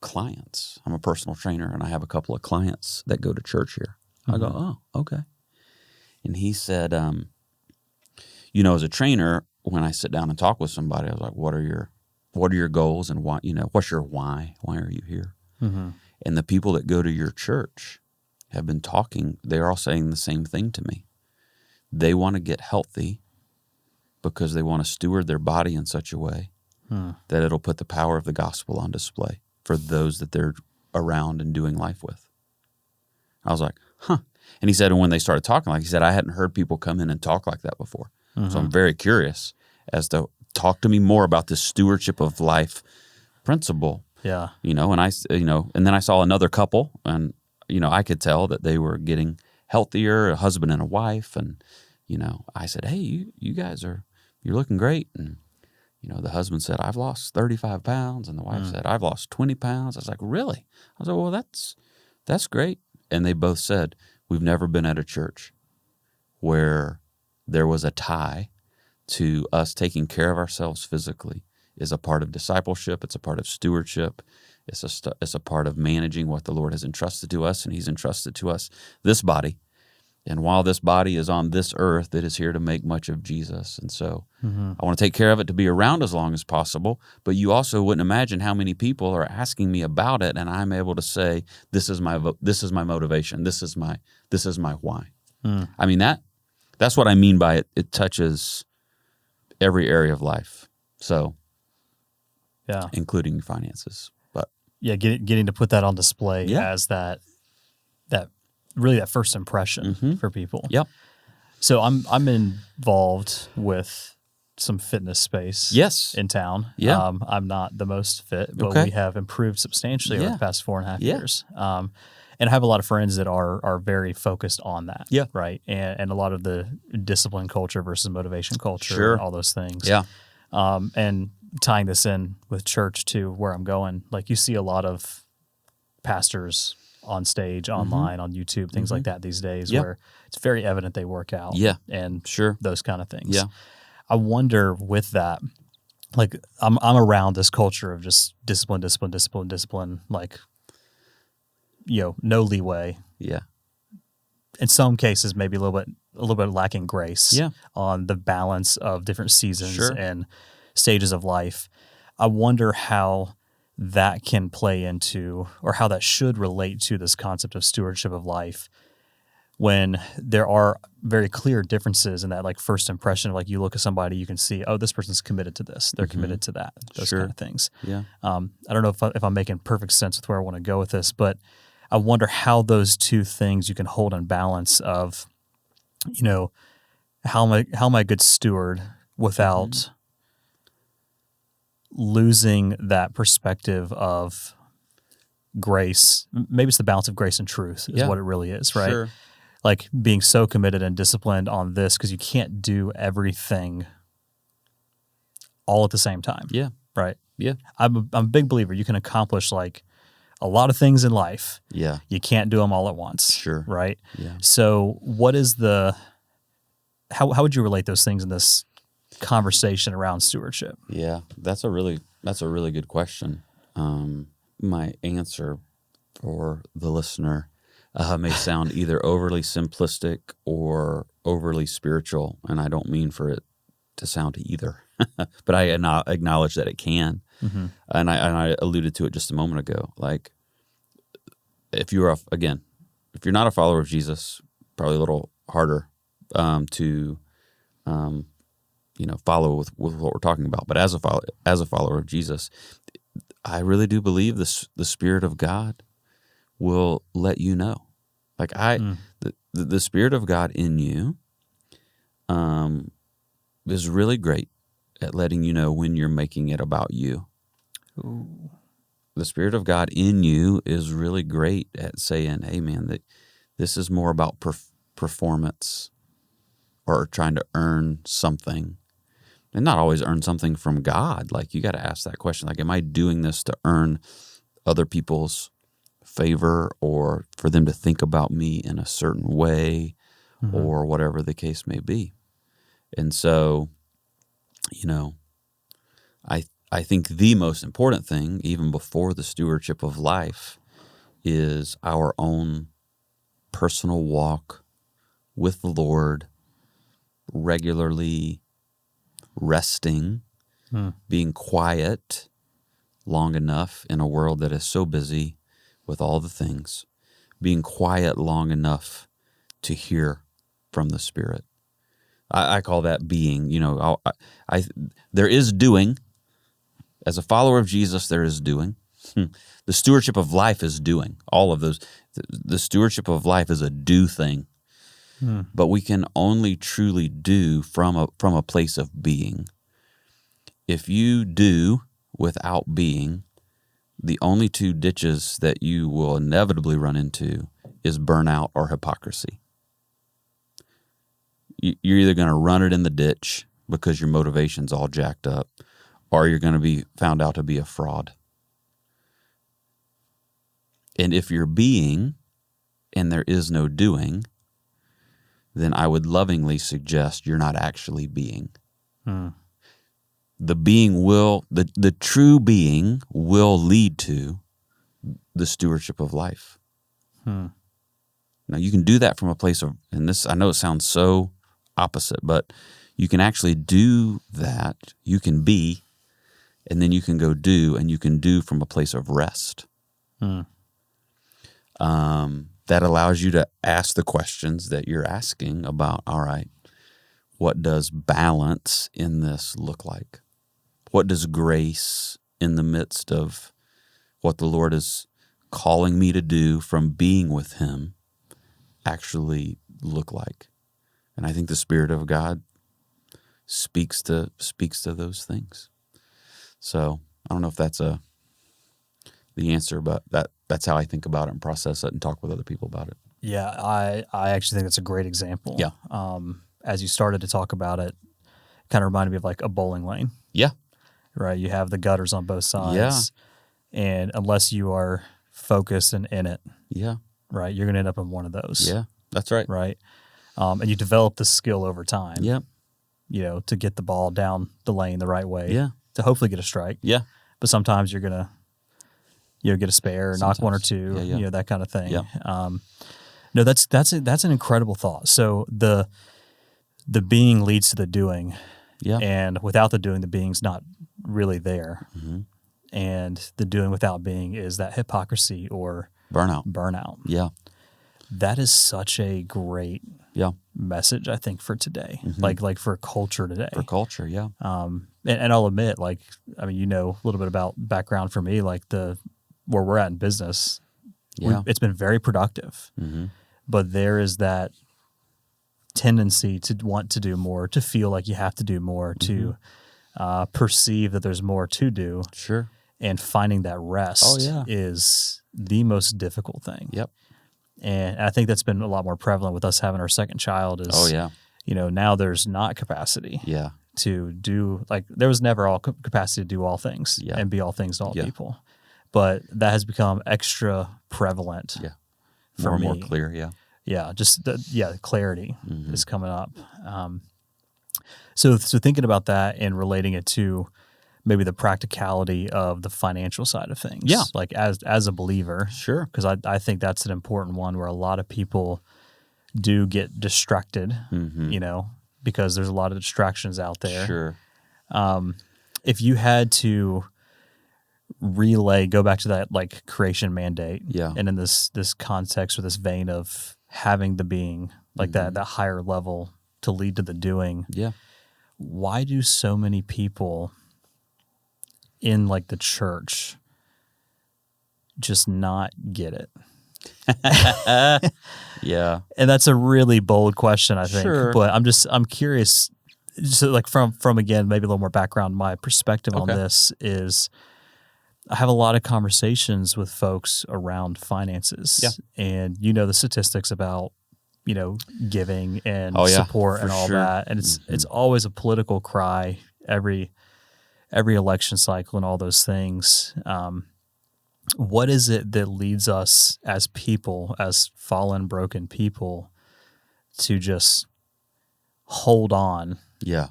S2: clients. I'm a personal trainer, and I have a couple of clients that go to church here. Mm-hmm. I go, oh, okay. And he said, as a trainer, when I sit down and talk with somebody, I was like, what are your goals, and why, what's your why? Why are you here? Mm-hmm. And the people that go to your church have been talking. They're all saying the same thing to me. They want to get healthy because they want to steward their body in such a way that it'll put the power of the gospel on display for those that they're around and doing life with. I was like, huh. And he said, and when they started talking, he said, I hadn't heard people come in and talk like that before. Mm-hmm. So I'm very curious as to talk to me more about this stewardship of life principle.
S1: Yeah.
S2: And and then I saw another couple, and, I could tell that they were getting healthier, a husband and a wife. And, I said, hey, you guys you're looking great. And, the husband said, I've lost 35 pounds. And the wife said, I've lost 20 pounds. I was like, really? I was like, well, that's great. And they both said, we've never been at a church where there was a tie to us taking care of ourselves physically is a part of discipleship. It's a part of stewardship. It's a part of managing what the Lord has entrusted to us, and He's entrusted to us this body. And while this body is on this earth, it is here to make much of Jesus. And so I want to take care of it to be around as long as possible. But you also wouldn't imagine how many people are asking me about it, and I'm able to say, this is my motivation. This is my why. I mean, that's what I mean by it. It touches every area of life. So,
S1: yeah,
S2: including finances. But
S1: yeah, getting to put that on display as that really that first impression for people.
S2: Yep.
S1: So I'm involved with some fitness space. In town.
S2: Yeah.
S1: I'm not the most fit, but we have improved substantially over the past 4.5 years. And I have a lot of friends that are very focused on that.
S2: Yeah.
S1: Right. And a lot of the discipline culture versus motivation culture, and all those things.
S2: Yeah.
S1: And tying this in with church to where I'm going, you see a lot of pastors on stage, online, on YouTube, things like that these days, where it's very evident they work out. And those kind of things.
S2: Yeah.
S1: I wonder with that, I'm around this culture of just discipline, no leeway.
S2: Yeah.
S1: In some cases, maybe a little bit lacking grace on the balance of different seasons and stages of life. I wonder how that can play into, or how that should relate to, this concept of stewardship of life, when there are very clear differences in that first impression of you look at somebody, you can see, oh, this person's committed to this, they're committed to that, those kind of things.
S2: Yeah.
S1: I don't know if I'm making perfect sense with where I want to go with this, but I wonder how those two things you can hold in balance of, how am I a good steward without losing that perspective of grace. Maybe it's the balance of grace and truth is what it really is, right?
S2: Sure.
S1: Being so committed and disciplined on this, because you can't do everything all at the same time.
S2: Yeah.
S1: Right?
S2: Yeah.
S1: I'm a big believer. You can accomplish a lot of things in life.
S2: Yeah.
S1: You can't do them all at once.
S2: Sure.
S1: Right?
S2: Yeah.
S1: So what is how would you relate those things in this conversation around stewardship?
S2: Yeah, that's a really good question. My answer for the listener may sound either overly simplistic or overly spiritual, and I don't mean for it to sound either, but I acknowledge that it can. And I alluded to it just a moment ago. If you're not a follower of Jesus, probably a little harder to follow with what we're talking about. But as a follower of Jesus, I really do believe the Spirit of God will let you know. The Spirit of God in you is really great at letting you know when you're making it about you. Ooh. The Spirit of God in you is really great at saying, hey man, This is more about performance or trying to earn something. And not always earn something from God. Like, you got to ask that question. Like, am I doing this to earn other people's favor or for them to think about me in a certain way or whatever the case may be? And so, I think the most important thing, even before the stewardship of life, is our own personal walk with the Lord, regularly resting, being quiet long enough in a world that is so busy with all the things, being quiet long enough to hear from the Spirit. I call that being. There is doing. As a follower of Jesus, there is doing. The stewardship of life is doing. All of those. The stewardship of life is a do thing. But we can only truly do from a place of being. If you do without being, the only two ditches that you will inevitably run into is burnout or hypocrisy. You're either going to run it in the ditch because your motivation's all jacked up, or you're going to be found out to be a fraud. And if you're being and there is no doing, then I would lovingly suggest you're not actually being. The being will, the true being will lead to the stewardship of life. Now, you can do that from a place of, and this, I know it sounds so opposite, but you can actually do that. You can be, and then you can go do, and you can do from a place of rest. That allows you to ask the questions that you're asking about, all right, what does balance in this look like? What does grace in the midst of what the Lord is calling me to do from being with Him actually look like? And I think the Spirit of God speaks to those things. So I don't know if that's the answer, but that's how I think about it and process it and talk with other people about it.
S1: Yeah, I actually think that's a great example.
S2: Yeah.
S1: As you started to talk about it, kind of reminded me of like a bowling lane.
S2: Yeah.
S1: Right? You have the gutters on both sides. Yeah. And unless you are focused and in it,
S2: yeah,
S1: right, you're going to end up in one of those.
S2: Yeah, that's right.
S1: Right? And you develop the skill over time.
S2: Yeah.
S1: To get the ball down the lane the right way.
S2: Yeah.
S1: To hopefully get a strike.
S2: Yeah.
S1: But sometimes you're going to get a spare, or knock one or two, that kind of thing.
S2: Yeah.
S1: No, that's an incredible thought. So the being leads to the doing.
S2: Yeah.
S1: And without the doing, the being's not really there.
S2: Mm-hmm.
S1: And the doing without being is that hypocrisy or burnout.
S2: Yeah.
S1: That is such a great message, I think, for today. Mm-hmm. Like for culture today.
S2: For culture, yeah.
S1: And I'll admit, a little bit about background for me, like where we're at in business, it's been very productive. Mm-hmm. But there is that tendency to want to do more, to feel like you have to do more,
S2: mm-hmm.
S1: to perceive that there's more to do.
S2: Sure.
S1: And finding that rest is the most difficult thing.
S2: Yep.
S1: And I think that's been a lot more prevalent with us having our second child is, now there's not capacity to do, there was never all capacity to do all things and be all things to all people. But that has become extra prevalent for me.
S2: More clear,
S1: Yeah, just clarity is coming up. So thinking about that and relating it to maybe the practicality of the financial side of things.
S2: Yeah.
S1: Like as a believer.
S2: Sure.
S1: Because I think that's an important one where a lot of people do get distracted, because there's a lot of distractions out there.
S2: Sure.
S1: If you had to go back to that creation mandate, and in this context or this vein of having the being, that higher level to lead to the doing, why do so many people in the church just not get it?
S2: Yeah.
S1: And that's a really bold question, I think.
S2: Sure.
S1: But I'm curious, just from again, maybe a little more background, my perspective on this is I have a lot of conversations with folks around finances.
S2: Yeah.
S1: And the statistics about, giving and
S2: Oh, yeah,
S1: support
S2: for
S1: and all
S2: sure.
S1: that. And it's always a political cry every election cycle and all those things. What is it that leads us as people, as fallen, broken people, to just hold on
S2: Yeah.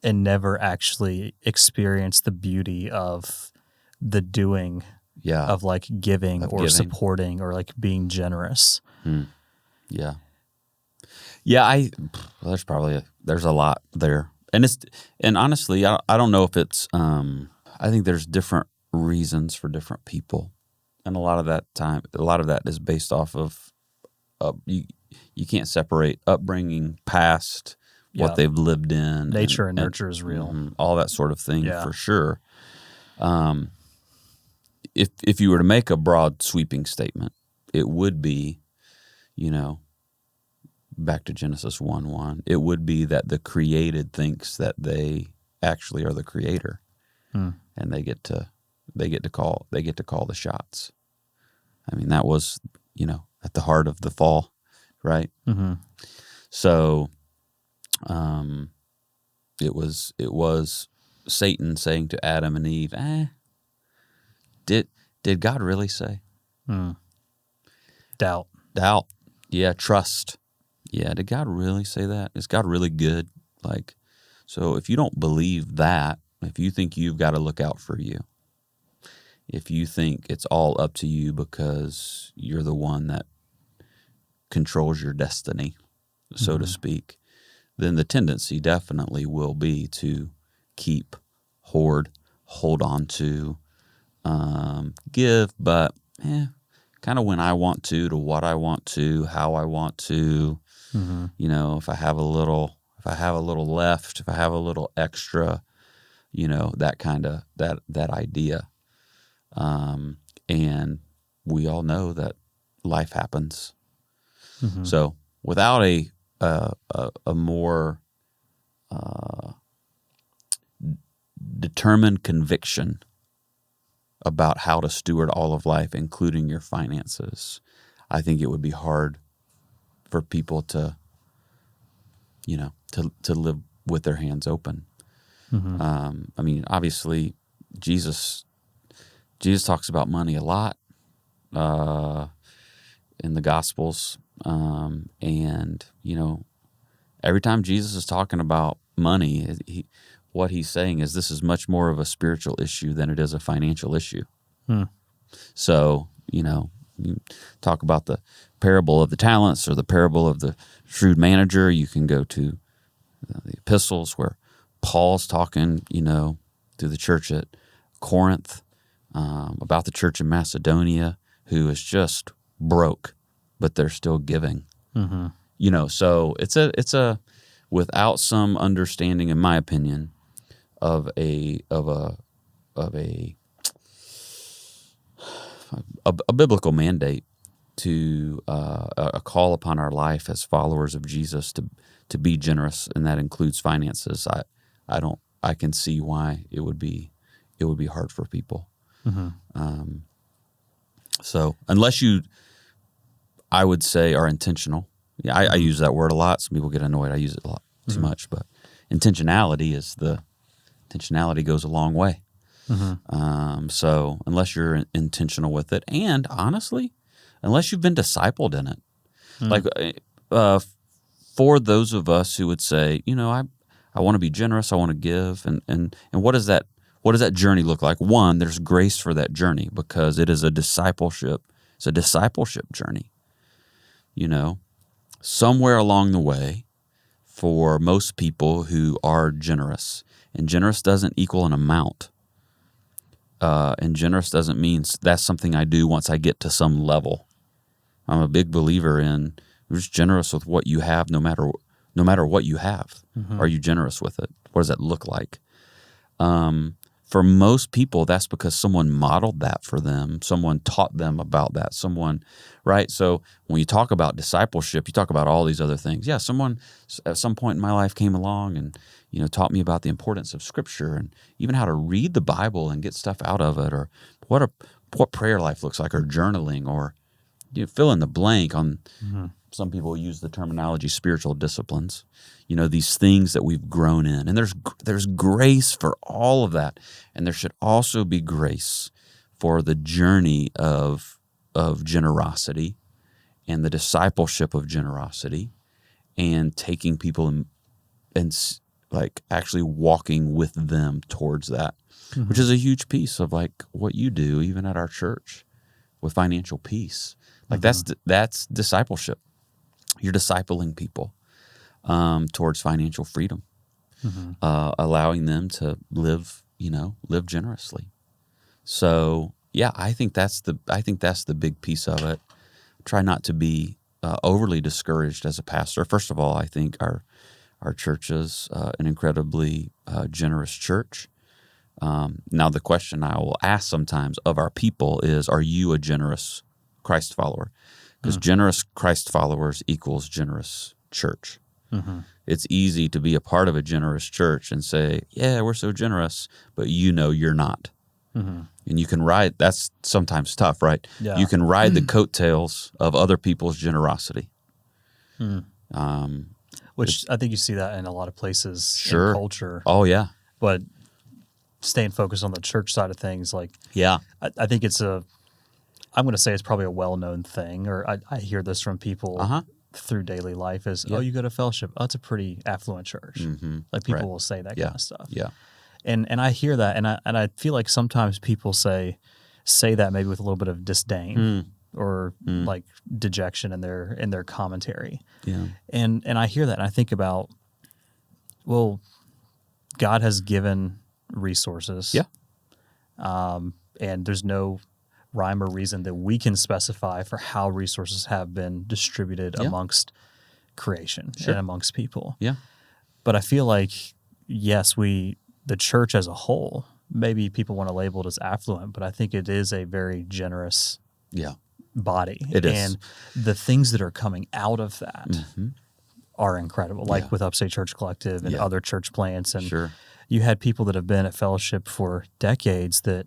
S1: and never actually experience the beauty of the doing
S2: Yeah.
S1: of like giving
S2: Of
S1: or
S2: giving.
S1: supporting or like being generous?
S2: Yeah. Yeah, there's a lot there. And honestly, I don't know if it's I think there's different reasons for different people. And a lot of that is based off of you can't separate upbringing, past, what
S1: Yeah.
S2: they've lived in.
S1: Nature and nurture is real.
S2: All that sort of thing,
S1: Yeah.
S2: for sure. If you were to make a broad sweeping statement, it would be, back to Genesis 1:1, it would be that the created thinks that they actually are the creator, and they get to call the shots. I mean, that was at the heart of the fall, right?
S1: Mm-hmm.
S2: So, it was Satan saying to Adam and Eve, Did God really say?
S1: Doubt.
S2: Yeah. Trust. Yeah. Did God really say that? Is God really good? So if you don't believe that, if you think you've got to look out for you, if you think it's all up to you because you're the one that controls your destiny, so to speak, then the tendency definitely will be to keep, hold on to, give, but kind of when I want to what I want to, how I want to. If I have a little left, if I have a little extra, that kind of that idea. And we all know that life happens. So without a more determined conviction about how to steward all of life, including your finances, I think it would be hard for people to live with their hands open. I mean, obviously, Jesus talks about money a lot in the Gospels, and every time Jesus is talking about money, what he's saying is this is much more of a spiritual issue than it is a financial issue. So, you talk about the parable of the talents or the parable of the shrewd manager. You can go to the epistles where Paul's talking, to the church at Corinth, about the church in Macedonia who is just broke, but they're still giving. So it's a without some understanding, in my opinion, of a biblical mandate to a call upon our life as followers of Jesus to be generous, and that includes finances. I can see why it would be hard for people. So unless you, I would say, are intentional. Yeah, I use that word a lot. Some people get annoyed. I use it a lot too much, but intentionality goes a long way. So unless you're intentional with it, and honestly, unless you've been discipled in it, for those of us who would say, I want to be generous, I want to give, and what does that journey look like? One, there's grace for that journey because it is a discipleship. It's a discipleship journey. Somewhere along the way, for most people who are generous, and generous doesn't equal an amount. And generous doesn't mean that's something I do once I get to some level. I'm a big believer in just generous with what you have, no matter what you have. Are you generous with it? What does that look like? For most people, that's because someone modeled that for them. Someone taught them about that. Right? So when you talk about discipleship, you talk about all these other things. Yeah, someone at some point in my life came along and taught me about the importance of Scripture and even how to read the Bible and get stuff out of it, or what prayer life looks like, or journaling, or fill in the blank on. Some people use the terminology spiritual disciplines. These things that we've grown in, and there's grace for all of that, and there should also be grace for the journey of generosity and the discipleship of generosity, and taking people and like actually walking with them towards that, which is a huge piece of like what you do even at our church with financial peace. Like that's discipleship. You're discipling people towards financial freedom, allowing them to live generously. So yeah, I think that's the big piece of it. Try not to be overly discouraged as a pastor. First of all, I think our church is an incredibly generous church. Now, the question I will ask sometimes of our people is, are you a generous Christ follower? Because generous Christ followers equals generous church. It's easy to be a part of a generous church and say, yeah, we're so generous, but you're not. And you can ride, that's sometimes tough, right?
S1: Yeah.
S2: You can ride the coattails of other people's generosity.
S1: Which I think you see that in a lot of places in culture.
S2: Oh, yeah.
S1: But staying focused on the church side of things, like,
S2: yeah,
S1: I think I'm going to say it's probably a well-known thing, or I hear this from people through daily life is, oh, you go to Fellowship. Oh, it's a pretty affluent church. Like people will say that kind of stuff.
S2: Yeah.
S1: And I hear that, and I feel like sometimes people say that maybe with a little bit of disdain or like dejection in their commentary.
S2: Yeah.
S1: And I hear that, and I think about, well, God has given resources.
S2: Yeah.
S1: And there's no rhyme or reason that we can specify for how resources have been distributed amongst creation and amongst people.
S2: Yeah.
S1: But I feel like, yes, the church as a whole, maybe people want to label it as affluent, but I think it is a very generous body.
S2: It is.
S1: And the things that are coming out of that are incredible, like with Upstate Church Collective and other church plants. And you had people that have been at Fellowship for decades that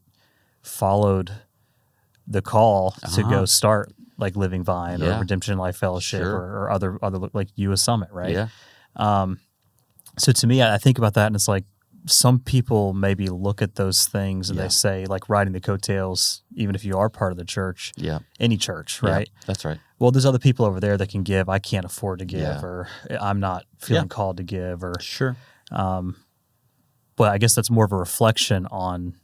S1: followed the call to go start like Living Vine or Redemption Life Fellowship or other like US Summit, right?
S2: Yeah.
S1: So to me, I think about that, and it's like some people maybe look at those things and they say, like, riding the coattails, even if you are part of the church, any church, right?
S2: Yeah, that's right.
S1: Well, there's other people over there that can give. I can't afford to give, or I'm not feeling called to give, or but I guess that's more of a reflection on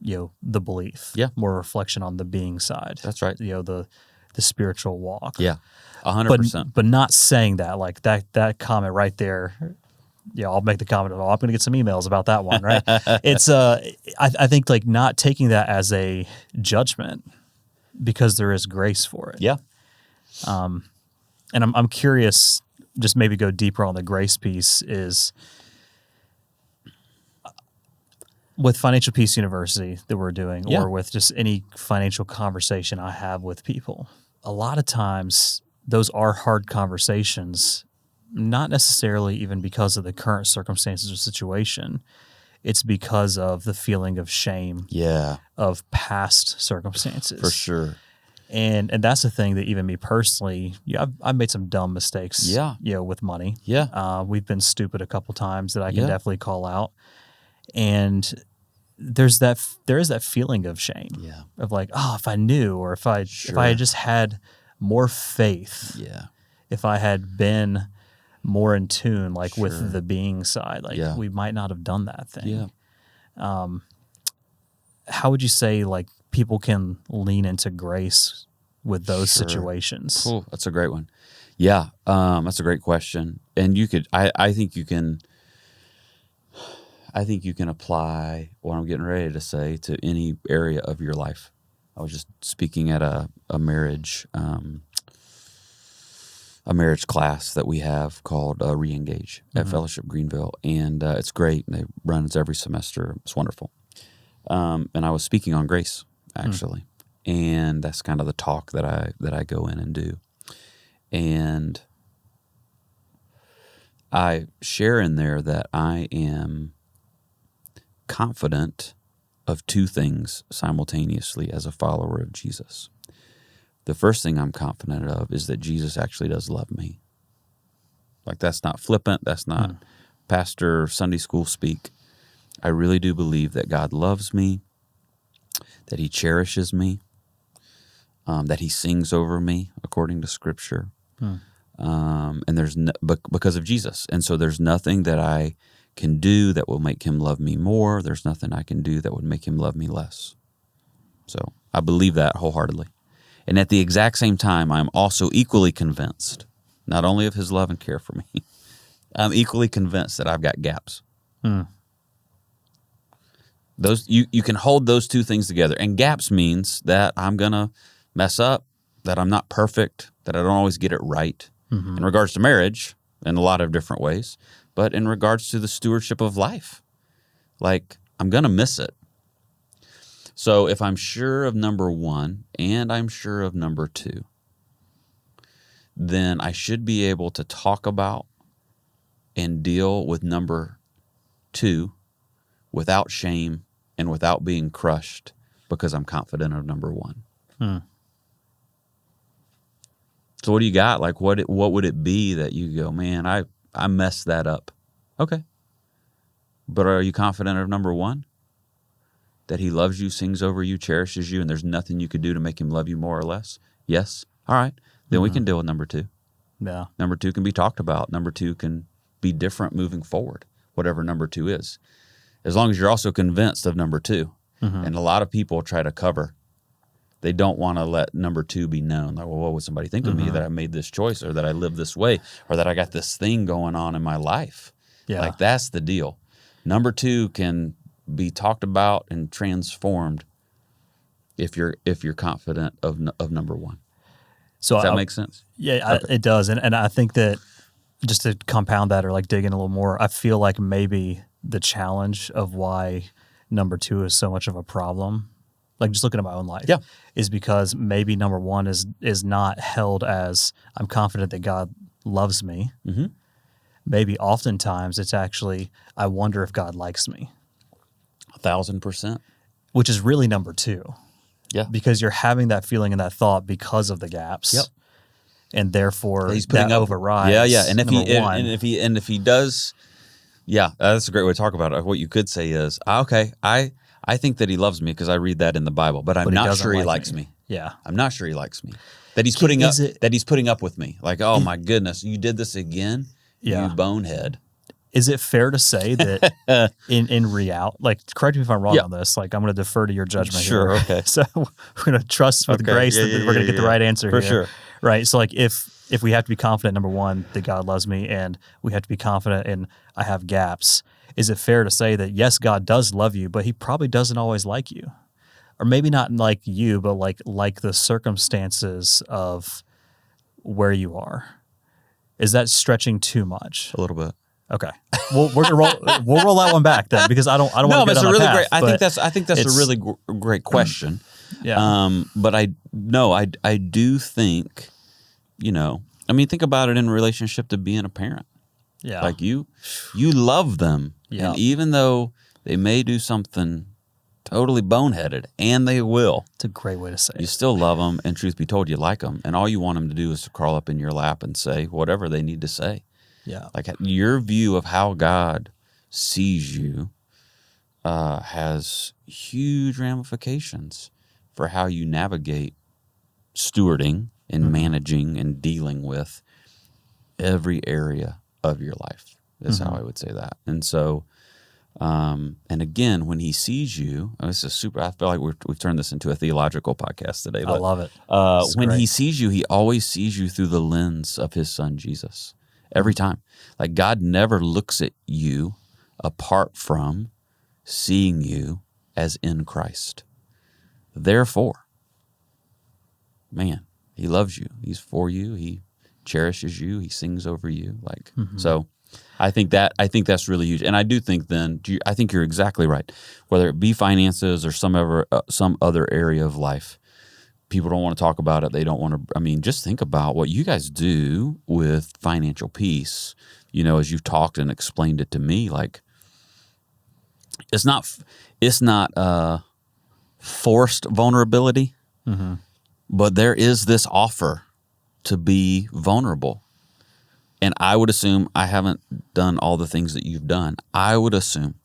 S1: the belief, more reflection on the being side.
S2: That's right.
S1: The spiritual walk.
S2: Yeah, 100%.
S1: But not saying that, like that comment right there. Yeah, I'll make the comment. I'm going to get some emails about that one, right? It's I think like not taking that as a judgment, because there is grace for it.
S2: Yeah.
S1: And I'm curious, just maybe go deeper on the grace piece, is with Financial Peace University that we're doing, or with just any financial conversation I have with people. A lot of times those are hard conversations, not necessarily even because of the current circumstances or situation. It's because of the feeling of shame of past circumstances.
S2: For sure.
S1: And that's the thing that even me personally, I've made some dumb mistakes with money.
S2: Yeah.
S1: We've been stupid a couple times that I can definitely call out. And there is that feeling of shame of like, oh, if I knew, or if I had just had more faith, if I had been more in tune, like with the being side, like we might not have done that thing. How would you say like people can lean into grace with those situations?
S2: Cool. That's a great one. Yeah. That's a great question. And I think you can apply what I'm getting ready to say to any area of your life. I was just speaking at a marriage class that we have called Reengage at Fellowship Greenville, and it's great. And they run it every semester. It's wonderful. And I was speaking on grace, actually, and that's kind of the talk that I go in and do. And I share in there that I am confident of two things simultaneously as a follower of Jesus. The first thing I'm confident of is that Jesus actually does love me. Like, that's not flippant. That's not pastor Sunday school speak. I really do believe that God loves me, that he cherishes me, that he sings over me according to Scripture, and there's because of Jesus. And so there's nothing that I can do that will make him love me more. There's nothing I can do that would make him love me less. So I believe that wholeheartedly. And at the exact same time, I'm also equally convinced, not only of his love and care for me, I'm equally convinced that I've got gaps. Those you can hold those two things together. And gaps means that I'm going to mess up, that I'm not perfect, that I don't always get it right in regards to marriage in a lot of different ways, but in regards to the stewardship of life. Like, I'm going to miss it. So if I'm sure of number one and I'm sure of number two, then I should be able to talk about and deal with number two without shame and without being crushed because I'm confident of number one. So what do you got? Like, what would it be that you go, man, I messed that up? Okay. But are you confident of number one? That he loves you, sings over you, cherishes you, and there's nothing you could do to make him love you more or less? Yes. All right. Then we can deal with number two. Yeah. Number two can be talked about. Number two can be different moving forward, whatever number two is. As long as you're also convinced of number two. And a lot of people try to cover. They don't want to let number two be known. Like, well, what would somebody think of me that I made this choice, or that I live this way, or that I got this thing going on in my life? Yeah. Like, that's the deal. Number two can be talked about and transformed if you're confident of number one. So does that make sense?
S1: Yeah, okay. It does. And I think that just to compound that or like dig in a little more, I feel like maybe the challenge of why number two is so much of a problem, like just looking at my own life, is because maybe number one is not held as I'm confident that God loves me. Maybe oftentimes it's actually, I wonder if God likes me.
S2: 1,000%.
S1: Which is really number two. Yeah. Because you're having that feeling and that thought because of the gaps. Yep. And therefore
S2: he's putting
S1: that
S2: up,
S1: overrides.
S2: Yeah. And if he does, that's a great way to talk about it. What you could say is, okay, I think that he loves me because I read that in the Bible, but I'm not sure he likes me. Yeah. I'm not sure he likes me. That he's putting up with me. Like, oh my goodness, you did this again? You bonehead.
S1: Is it fair to say that in reality, like, correct me if I'm wrong on this, like, I'm going to defer to your judgment here. Okay. So we're going to trust with grace that we're going to get the right answer here. For sure. Right. So like if we have to be confident, number one, that God loves me, and we have to be confident in I have gaps, is it fair to say that yes, God does love you, but he probably doesn't always like you? Or maybe not like you, but like the circumstances of where you are. Is that stretching too much?
S2: A little bit.
S1: Okay, we'll roll that one back then, because I don't want to get on that path.
S2: I think that's a really great question. But I do think, I mean, think about it in relationship to being a parent. Yeah, like you love them, and even though they may do something totally boneheaded, and they will.
S1: It's a great way to say it.
S2: You still love them, and truth be told, you like them, and all you want them to do is to crawl up in your lap and say whatever they need to say. Yeah, like your view of how God sees you has huge ramifications for how you navigate stewarding and managing and dealing with every area of your life. Is how I would say that. And so, and again, when he sees you, this is super. I feel like we've turned this into a theological podcast today. But,
S1: I love it.
S2: When he sees you, he always sees you through the lens of his son Jesus. Every time. Like, God never looks at you apart from seeing you as in Christ. Therefore, man, he loves you. He's for you. He cherishes you. He sings over you. Like, so I think that's really huge. And I do think I think you're exactly right. Whether it be finances or some other area of life, people don't want to talk about it. They don't want to. I mean, just think about what you guys do with financial peace. As you've talked and explained it to me, like, it's not forced vulnerability, but there is this offer to be vulnerable. And I would assume, I haven't done all the things that you've done. I would assume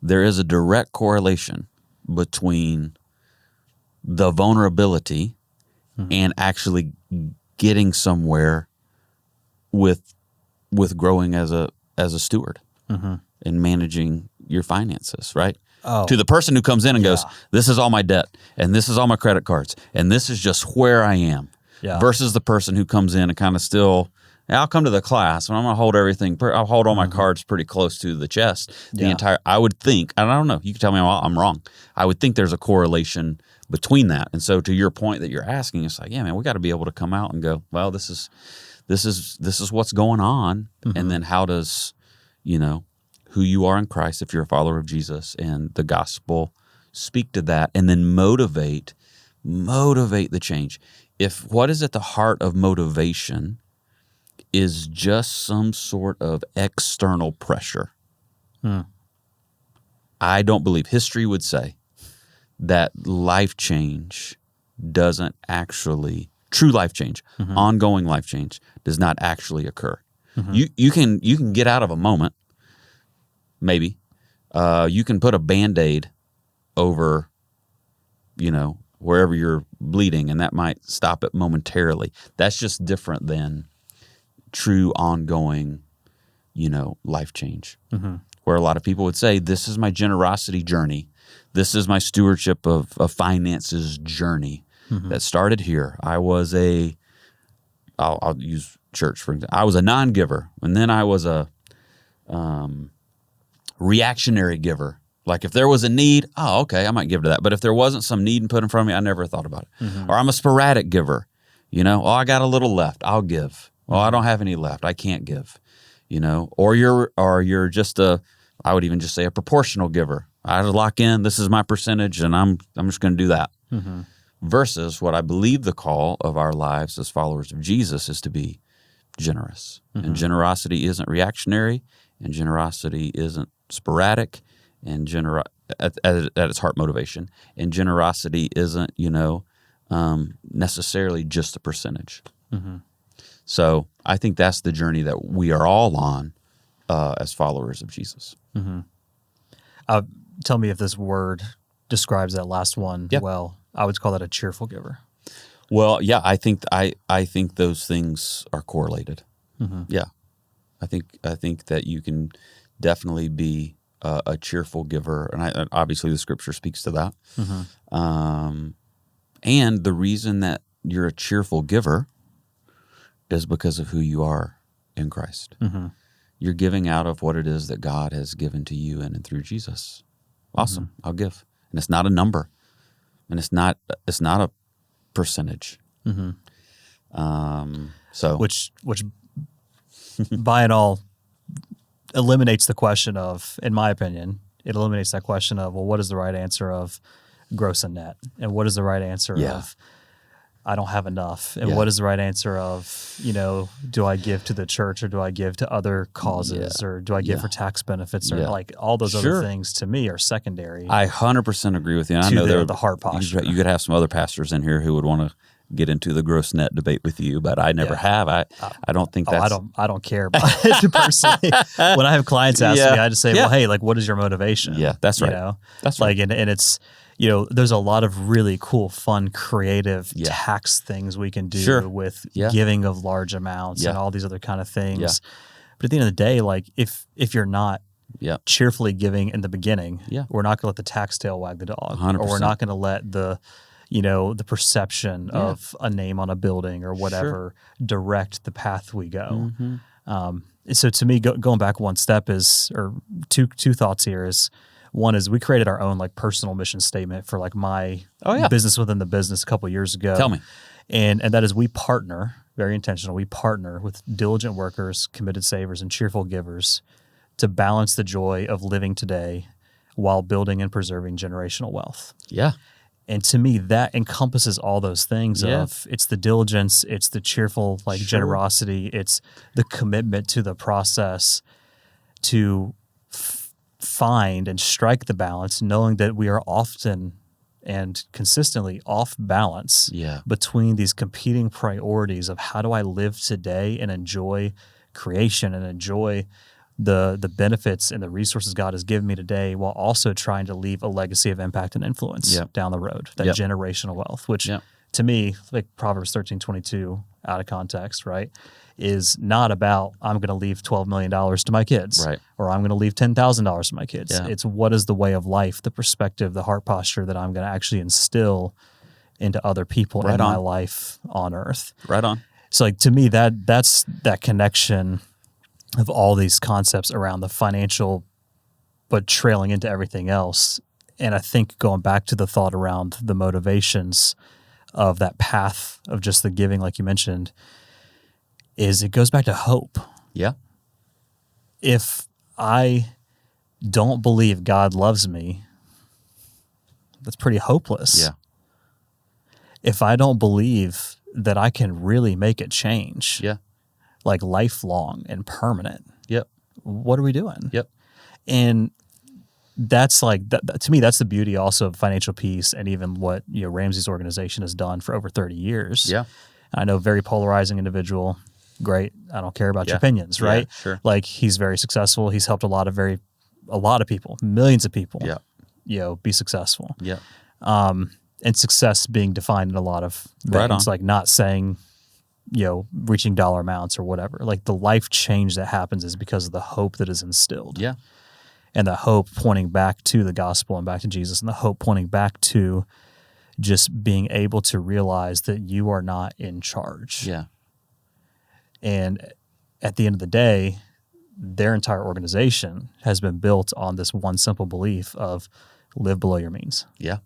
S2: there is a direct correlation between the vulnerability and actually getting somewhere with growing as a steward and managing your finances, right?
S1: Oh.
S2: To the person who comes in and goes, this is all my debt, and this is all my credit cards, and this is just where I am, versus the person who comes in and kind of still, I'll come to the class and I'm going to hold everything. I'll hold all my cards pretty close to the chest. I would think, and I don't know, you can tell me I'm wrong. I would think there's a correlation between that. And so to your point that you're asking, it's like, yeah, man, we got to be able to come out and go, well, this is what's going on. And then how does, who you are in Christ, if you're a follower of Jesus, and the gospel speak to that, and then motivate the change. If what is at the heart of motivation is just some sort of external pressure, I don't believe history would say that life change doesn't actually, true life change, ongoing life change does not actually occur. You can get out of a moment, maybe. You can put a Band-Aid over, wherever you're bleeding, and that might stop it momentarily. That's just different than true ongoing, life change. Where a lot of people would say, this is my generosity journey. This is my stewardship of finances journey that started here. I was I'll use church for example. I was a non-giver, and then I was a reactionary giver. Like if there was a need, okay, I might give to that. But if there wasn't some need and put in front of me, I never thought about it. Or I'm a sporadic giver. I got a little left, I'll give. Well, I don't have any left, I can't give. Or you're just I would even just say a proportional giver. I lock in, this is my percentage, and I'm just going to do that. Versus what I believe the call of our lives as followers of Jesus is to be generous. And generosity isn't reactionary, and generosity isn't sporadic, and at its heart motivation. And generosity isn't, necessarily just a percentage. So I think that's the journey that we are all on as followers of Jesus.
S1: Tell me if this word describes that last one well. I would call that a cheerful giver.
S2: Well, yeah, I think those things are correlated. Yeah, I think that you can definitely be a cheerful giver, and obviously the Scripture speaks to that. And the reason that you're a cheerful giver is because of who you are in Christ. You're giving out of what it is that God has given to you in and through Jesus. Awesome, I'll give, and it's not a number, and it's not a percentage. So
S1: which by and all eliminates the question of, in my opinion, it eliminates that question of, well, what is the right answer of gross and net, and what is the right answer of I don't have enough, and what is the right answer of, do I give to the church, or do I give to other causes, or do I give for tax benefits, or like all those other things to me are secondary.
S2: I 100% agree with you. And I know the heart posture. You could have some other pastors in here who would want to get into the gross net debate with you, but I never have. I don't think that's...
S1: I don't care about it personally. When I have clients ask me, I just say, well, hey, like, what is your motivation?
S2: Yeah, that's right. That's right.
S1: Like, and it's, there's a lot of really cool, fun, creative tax things we can do with giving of large amounts and all these other kind of things. But at the end of the day, like if you're not cheerfully giving in the beginning, we're not going to let the tax tail wag the dog,
S2: 100%. Or
S1: we're not going to let the perception of a name on a building or whatever direct the path we go. So to me, going back one step is, or two thoughts here is, one is we created our own like personal mission statement for like my business within the business a couple of years ago.
S2: Tell me.
S1: And that is, we partner, very intentional, we partner with diligent workers, committed savers, and cheerful givers to balance the joy of living today while building and preserving generational wealth.
S2: Yeah.
S1: And to me, that encompasses all those things of, it's the diligence, it's the cheerful generosity, it's the commitment to the process to find and strike the balance, knowing that we are often and consistently off balance between these competing priorities of how do I live today and enjoy creation and enjoy the benefits and the resources God has given me today, while also trying to leave a legacy of impact and influence down the road, that generational wealth, which to me, like Proverbs 13:22 out of context, right, is not about I'm going to leave $12 million to my kids or I'm going to leave $10,000 to my kids. It's what is the way of life, the perspective, the heart posture that I'm going to actually instill into other people in my life on earth.
S2: Right on.
S1: So like to me, that's that connection of all these concepts around the financial, but trailing into everything else. And I think going back to the thought around the motivations of that path of just the giving, like you mentioned, is it goes back to hope.
S2: Yeah.
S1: If I don't believe God loves me, that's pretty hopeless.
S2: Yeah.
S1: If I don't believe that I can really make a change, like lifelong and permanent, what are we doing? And that's like, to me, that's the beauty also of financial peace and even what, Ramsey's organization has done for over 30 years.
S2: Yeah.
S1: I know, very polarizing individual. Great. I don't care about your opinions, right?
S2: Yeah, sure.
S1: Like, he's very successful. He's helped a lot of people, millions of people, be successful.
S2: Yeah.
S1: And success being defined in a lot of things, like not saying, reaching dollar amounts or whatever. Like, the life change that happens is because of the hope that is instilled.
S2: Yeah.
S1: And the hope pointing back to the gospel and back to Jesus, and the hope pointing back to just being able to realize that you are not in charge.
S2: Yeah.
S1: And at the end of the day, their entire organization has been built on this one simple belief of live below your means.
S2: Yeah.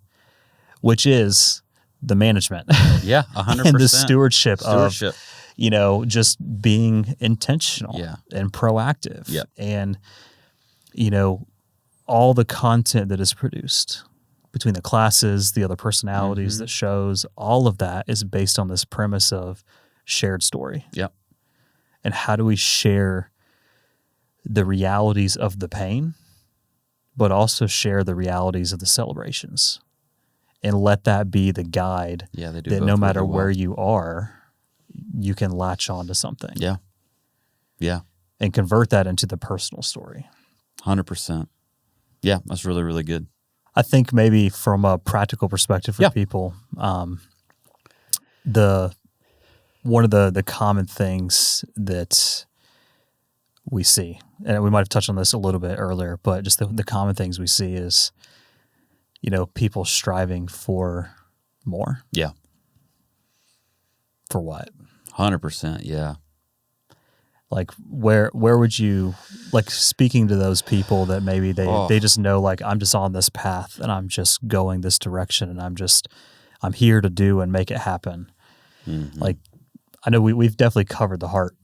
S1: Which is the management.
S2: Yeah, 100%.
S1: And the stewardship of, just being intentional and proactive.
S2: Yeah.
S1: And, all the content that is produced between the classes, the other personalities, the shows, all of that is based on this premise of shared story.
S2: Yep.
S1: And how do we share the realities of the pain, but also share the realities of the celebrations, and let that be the guide that no matter where you are, you can latch on to something.
S2: Yeah. Yeah.
S1: And convert that into the personal story.
S2: 100%. Yeah, that's really, really good.
S1: I think maybe from a practical perspective for people, one of the common things that we see, and we might have touched on this a little bit earlier, but just the common things we see is, people striving for more.
S2: Yeah.
S1: For what?
S2: 100%. Yeah.
S1: Like, where would you, like, speaking to those people that maybe they just know, like, I'm just on this path and I'm just going this direction and I'm here to do and make it happen. Mm-hmm. Like, I know we've definitely covered the heart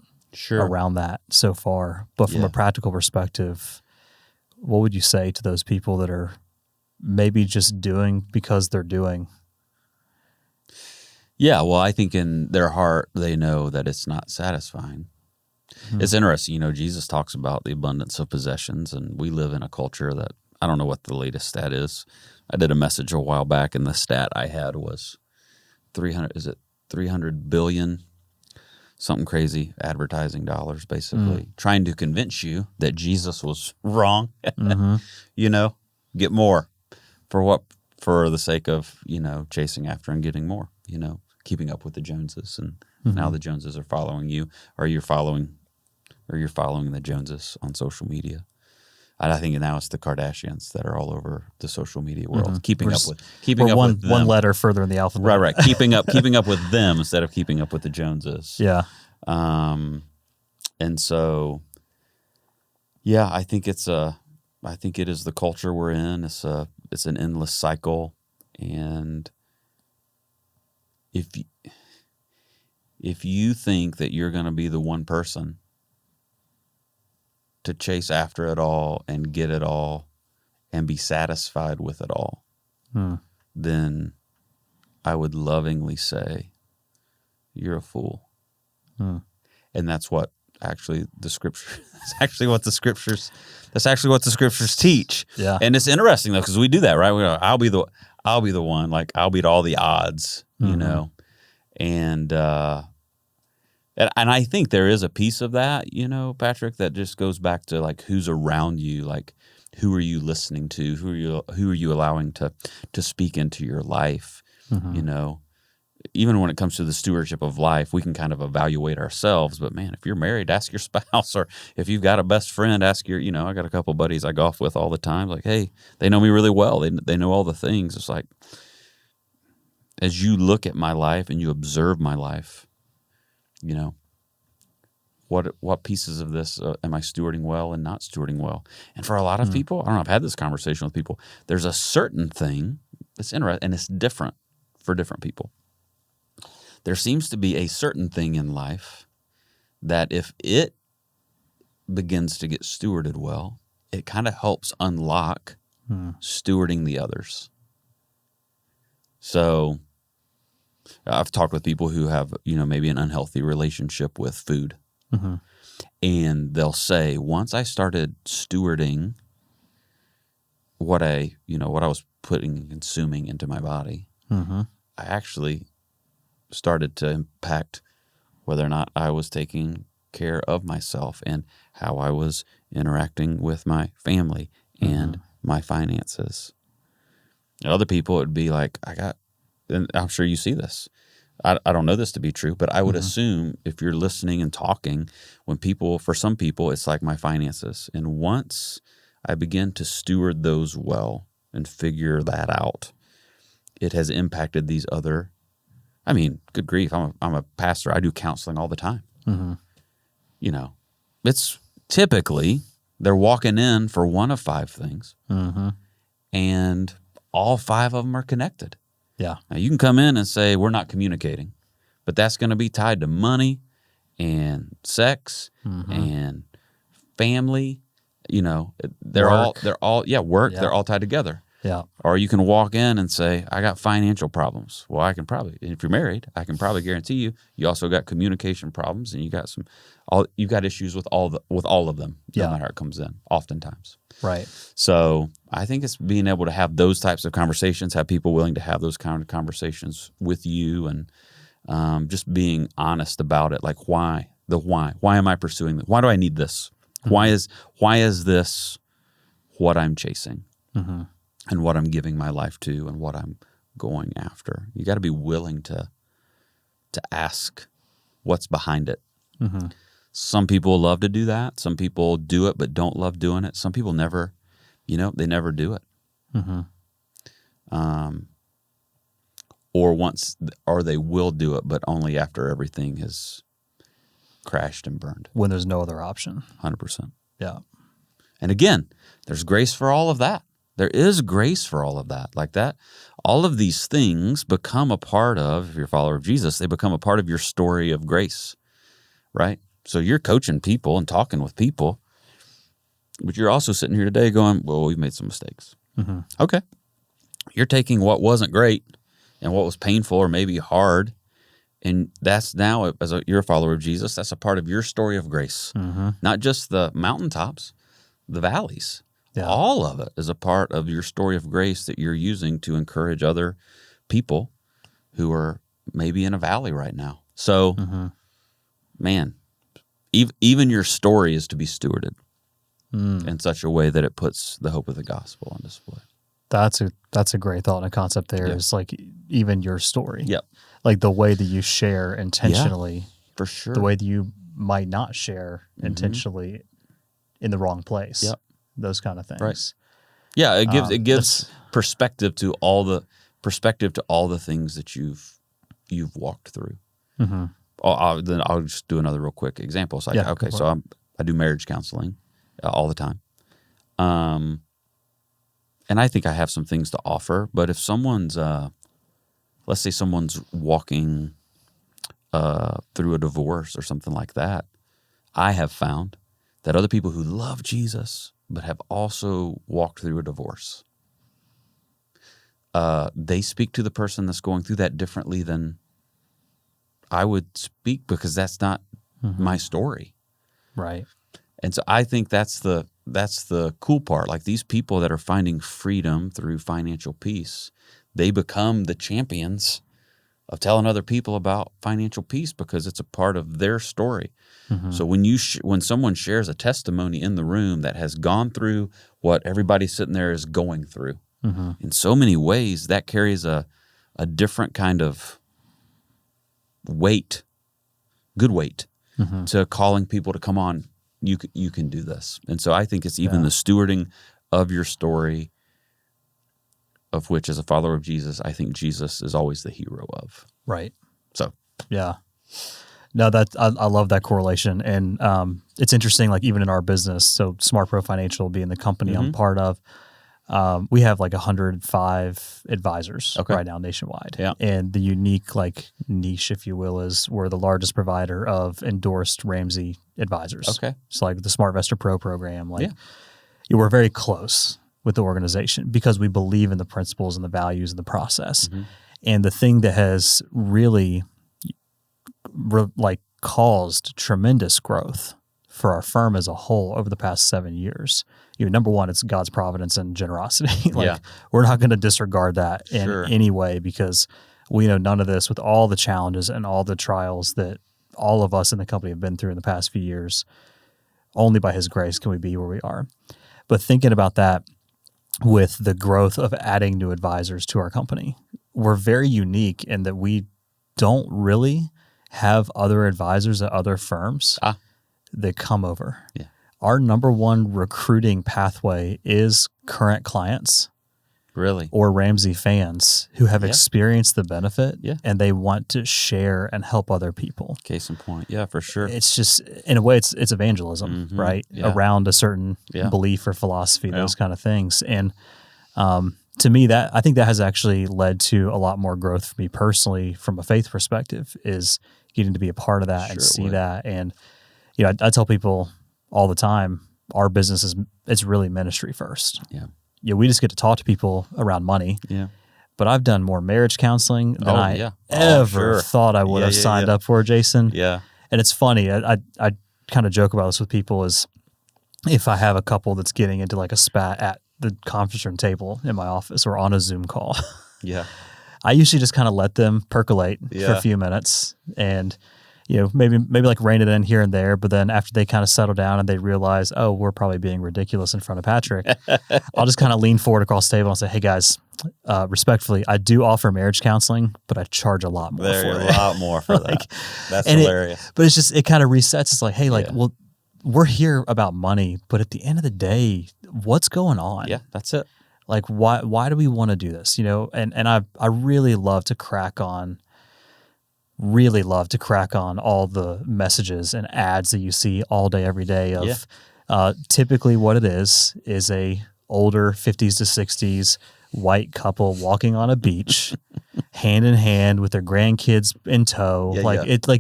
S1: around that so far, but from a practical perspective, what would you say to those people that are maybe just doing because they're doing?
S2: Yeah, well, I think in their heart, they know that it's not satisfying. Hmm. It's interesting, Jesus talks about the abundance of possessions, and we live in a culture that, I don't know what the latest stat is. I did a message a while back, and the stat I had was 300 billion, something crazy, advertising dollars, basically, trying to convince you that Jesus was wrong, get more. For what? For the sake of, chasing after and getting more, keeping up with the Joneses. And now the Joneses are following you, or you're following the Joneses on social media. And I think now it's the Kardashians that are all over the social media world, keeping up with them.
S1: One letter further in the alphabet.
S2: Right. Keeping up with them instead of keeping up with the Joneses.
S1: Yeah.
S2: And so, yeah, I think it is the culture we're in. It's an endless cycle, and if you think that you're going to be the one person to chase after it all and get it all and be satisfied with it all, then I would lovingly say you're a fool. And that's what actually the scripture. That's actually what the scriptures teach.
S1: Yeah.
S2: And it's interesting though, because we do that, right? We go, I'll be the one, like I'll beat all the odds, you know. And I think there is a piece of that, you know, Patrick, that just goes back to like who's around you, like who are you listening to, who are you allowing to speak into your life, you know. Even when it comes to the stewardship of life, we can kind of evaluate ourselves. But man, if you're married, ask your spouse, or if you've got a best friend, ask your, you know, I got a couple buddies I golf with all the time. Like, hey, they know me really well. They know all the things. It's like, as you look at my life and you observe my life, you know, what pieces of this am I stewarding well and not stewarding well? And for a lot of people, I don't know, I've had this conversation with people. There's a certain thing that's interesting, and it's different for different people. There seems to be a certain thing in life that if it begins to get stewarded well, it kind of helps unlock stewarding the others. So I've talked with people who have, you know, maybe an unhealthy relationship with food. And they'll say, once I started stewarding what I was consuming into my body, I actually started to impact whether or not I was taking care of myself and how I was interacting with my family and my finances. And other people, it would be like, and I'm sure you see this. I don't know this to be true, but I would assume if you're listening and talking, for some people, it's like my finances. And once I begin to steward those well and figure that out, it has impacted these other. I mean, good grief, I'm a pastor. I do counseling all the time. You know, it's typically they're walking in for one of 5 things, and all 5 of them are connected.
S1: Yeah.
S2: Now, you can come in and say, we're not communicating, but that's going to be tied to money and sex and family. You know, they're
S1: Work.
S2: all work.
S1: Yeah.
S2: They're all tied together.
S1: Yeah.
S2: Or you can walk in and say, I got financial problems. Well, I can probably, if you're married, I can probably guarantee you also got communication problems, and you got issues with all of them, no matter how it comes in, oftentimes.
S1: Right.
S2: So I think it's being able to have those types of conversations, have people willing to have those kind of conversations with you, and just being honest about it. Like why am I pursuing this? Why do I need this? Why is this what I'm chasing? And what I'm giving my life to, and what I'm going after. You got to be willing to ask what's behind it. Some people love to do that. Some people do it but don't love doing it. Some people never, they never do it. Or they will do it, but only after everything has crashed and burned.
S1: When there's no other option.
S2: 100%.
S1: Yeah.
S2: And again, there's grace for all of that. There is grace for all of that. Like that, all of these things become a part of, if you're a follower of Jesus, they become a part of your story of grace, right? So you're coaching people and talking with people, but you're also sitting here today going, well, we've made some mistakes. Okay. You're taking what wasn't great and what was painful or maybe hard, and that's now, you're a follower of Jesus, that's a part of your story of grace. Not just the mountaintops, the valleys. Yeah. All of it is a part of your story of grace that you're using to encourage other people who are maybe in a valley right now. So, man, even your story is to be stewarded in such a way that it puts the hope of the gospel on display.
S1: That's a great thought and a concept there. Is like even your story.
S2: Yep.
S1: Like the way that you share intentionally.
S2: For sure.
S1: The way that you might not share intentionally in the wrong place.
S2: Yep.
S1: Those kind of things.
S2: Right. Yeah, it gives perspective to all the things that you've walked through. Then I'll just do another real quick example. So I do marriage counseling all the time, and I think I have some things to offer. But if someone's, let's say someone's walking through a divorce or something like that, I have found that other people who love Jesus but have also walked through a divorce, they speak to the person that's going through that differently than I would speak, because that's not my story.
S1: Right.
S2: And so I think that's the cool part. Like these people that are finding freedom through financial peace, they become the champions of telling other people about financial peace because it's a part of their story.
S1: Mm-hmm.
S2: So when someone shares a testimony in the room that has gone through what everybody sitting there is going through,
S1: Mm-hmm.
S2: in so many ways that carries a different kind of weight, good weight,
S1: Mm-hmm.
S2: to calling people to come on. You can do this. And so I think it's even
S1: Yeah.
S2: the stewarding of your story, of which as a follower of Jesus, I think Jesus is always the hero of.
S1: Right.
S2: So
S1: Yeah. No, I love that correlation. And it's interesting, like even in our business, so Smart Pro Financial being the company I'm part of, we have like 105 advisors right now nationwide.
S2: Yeah.
S1: And the unique like niche, if you will, is we're the largest provider of endorsed Ramsey advisors.
S2: Okay.
S1: So like the Smart Investor Pro program, like we're very close with the organization because we believe in the principles and the values and the process.
S2: Mm-hmm.
S1: And the thing that has really caused tremendous growth for our firm as a whole over the past 7 years. Number one, it's God's providence and generosity. We're not going to disregard that in any way because we know none of this with all the challenges and all the trials that all of us in the company have been through in the past few years. Only by His grace can we be where we are. But thinking about that with the growth of adding new advisors to our company, we're very unique in that we don't really have other advisors at other firms that come over.
S2: Yeah.
S1: Our number one recruiting pathway is current clients,
S2: really,
S1: or Ramsey fans who have experienced the benefit and they want to share and help other people.
S2: Case in point. Yeah, for sure.
S1: It's just, in a way, it's evangelism, right?
S2: Yeah.
S1: Around a certain belief or philosophy, those kind of things. And to me, I think that has actually led to a lot more growth for me personally from a faith perspective, is getting to be a part of that and see that. And, I tell people all the time, our business it's really ministry first.
S2: Yeah.
S1: We just get to talk to people around money.
S2: Yeah.
S1: But I've done more marriage counseling than I ever thought I would have signed up for, Jason.
S2: Yeah.
S1: And it's funny. I kind of joke about this with people is if I have a couple that's getting into like a spat at the conference room table in my office or on a Zoom call. I usually just kind of let them percolate for a few minutes and, maybe like rein it in here and there. But then after they kind of settle down and they realize, oh, we're probably being ridiculous in front of Patrick, I'll just kind of lean forward across the table and say, hey guys, respectfully, I do offer marriage counseling, but I charge a lot more for it.
S2: A lot more for that. That's hilarious.
S1: But it's just, it kind of resets. It's like, hey, well, we're here about money, but at the end of the day, what's going on?
S2: Yeah, that's it.
S1: Like, why do we want to do this? And I really love to crack on all the messages and ads that you see all day, every day of typically what it is a older 50s to 60s white couple walking on a beach, hand in hand with their grandkids in tow.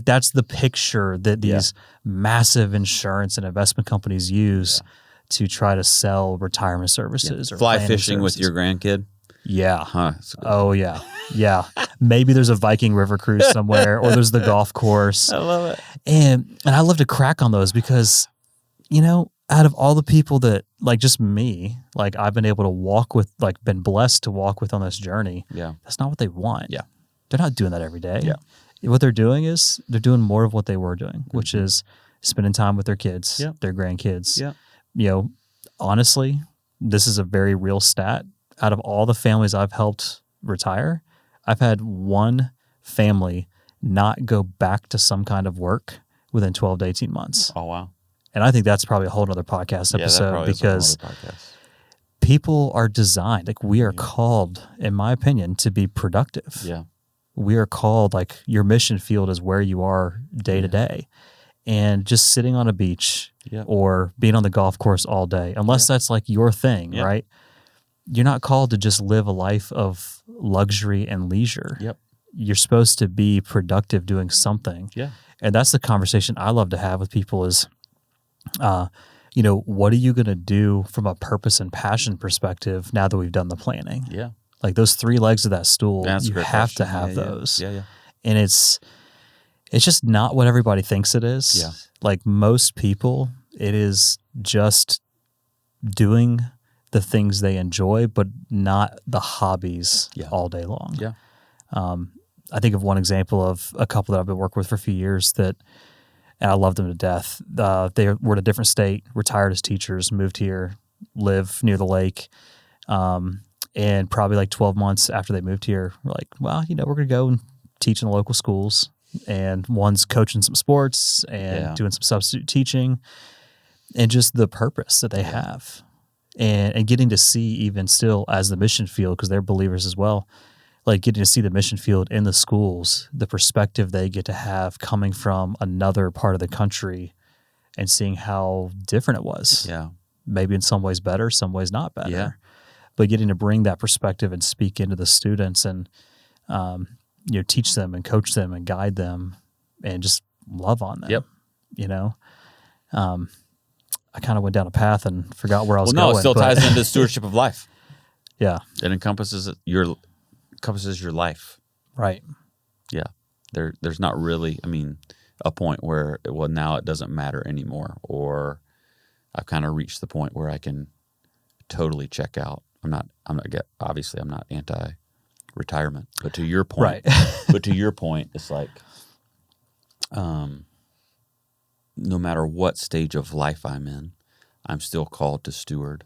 S1: That's the picture that these massive insurance and investment companies use to try to sell retirement services or
S2: fly fishing
S1: services.
S2: with your grandkid.
S1: Yeah.
S2: Huh.
S1: Oh, yeah. Yeah. Maybe there's a Viking river cruise somewhere or there's the golf course.
S2: I love it.
S1: And I love to crack on those because, out of all the people that, like just me, like I've been able to walk with, like been blessed to walk with on this journey.
S2: Yeah.
S1: That's not what they want.
S2: Yeah.
S1: They're not doing that every day.
S2: Yeah.
S1: What they're doing is they're doing more of what they were doing, which is spending time with their kids, their grandkids.
S2: Yeah.
S1: Honestly, this is a very real stat. Out of all the families I've helped retire, I've had one family not go back to some kind of work within 12 to 18 months.
S2: Oh, wow.
S1: And I think that's probably a whole other podcast episode because people are designed, like we are called, in my opinion, to be productive.
S2: Yeah.
S1: We are called, like your mission field is where you are day to day. And just sitting on a beach or being on the golf course all day, unless that's like your thing, right? You're not called to just live a life of luxury and leisure.
S2: Yep.
S1: You're supposed to be productive doing something.
S2: Yeah.
S1: And that's the conversation I love to have with people is, what are you going to do from a purpose and passion perspective now that we've done the planning?
S2: Yeah.
S1: Like those three legs of that stool,
S2: That's
S1: you have to have those.
S2: Yeah.
S1: And it's it's just not what everybody thinks it is.
S2: Yeah.
S1: Like most people, it is just doing the things they enjoy, but not the hobbies all day long.
S2: Yeah.
S1: I think of one example of a couple that I've been working with for a few years and I loved them to death. They were in a different state, retired as teachers, moved here, live near the lake. And probably like 12 months after they moved here, we're like, well, we're going to go and teach in the local schools. And one's coaching some sports and doing some substitute teaching and just the purpose that they have. And getting to see even still as the mission field, because they're believers as well, like getting to see the mission field in the schools, the perspective they get to have coming from another part of the country and seeing how different it was.
S2: Yeah.
S1: Maybe in some ways better, some ways not better.
S2: Yeah.
S1: But getting to bring that perspective and speak into the students and, teach them and coach them and guide them and just love on them.
S2: Yep.
S1: I kind of went down a path and forgot where I was going.
S2: Well, no, it still ties into stewardship of life.
S1: Yeah.
S2: It encompasses your life.
S1: Right.
S2: Yeah. There's not really, a point where, now it doesn't matter anymore, or I've kind of reached the point where I can totally check out. I'm not anti-retirement, but to your point, it's like, no matter what stage of life I'm in, I'm still called to steward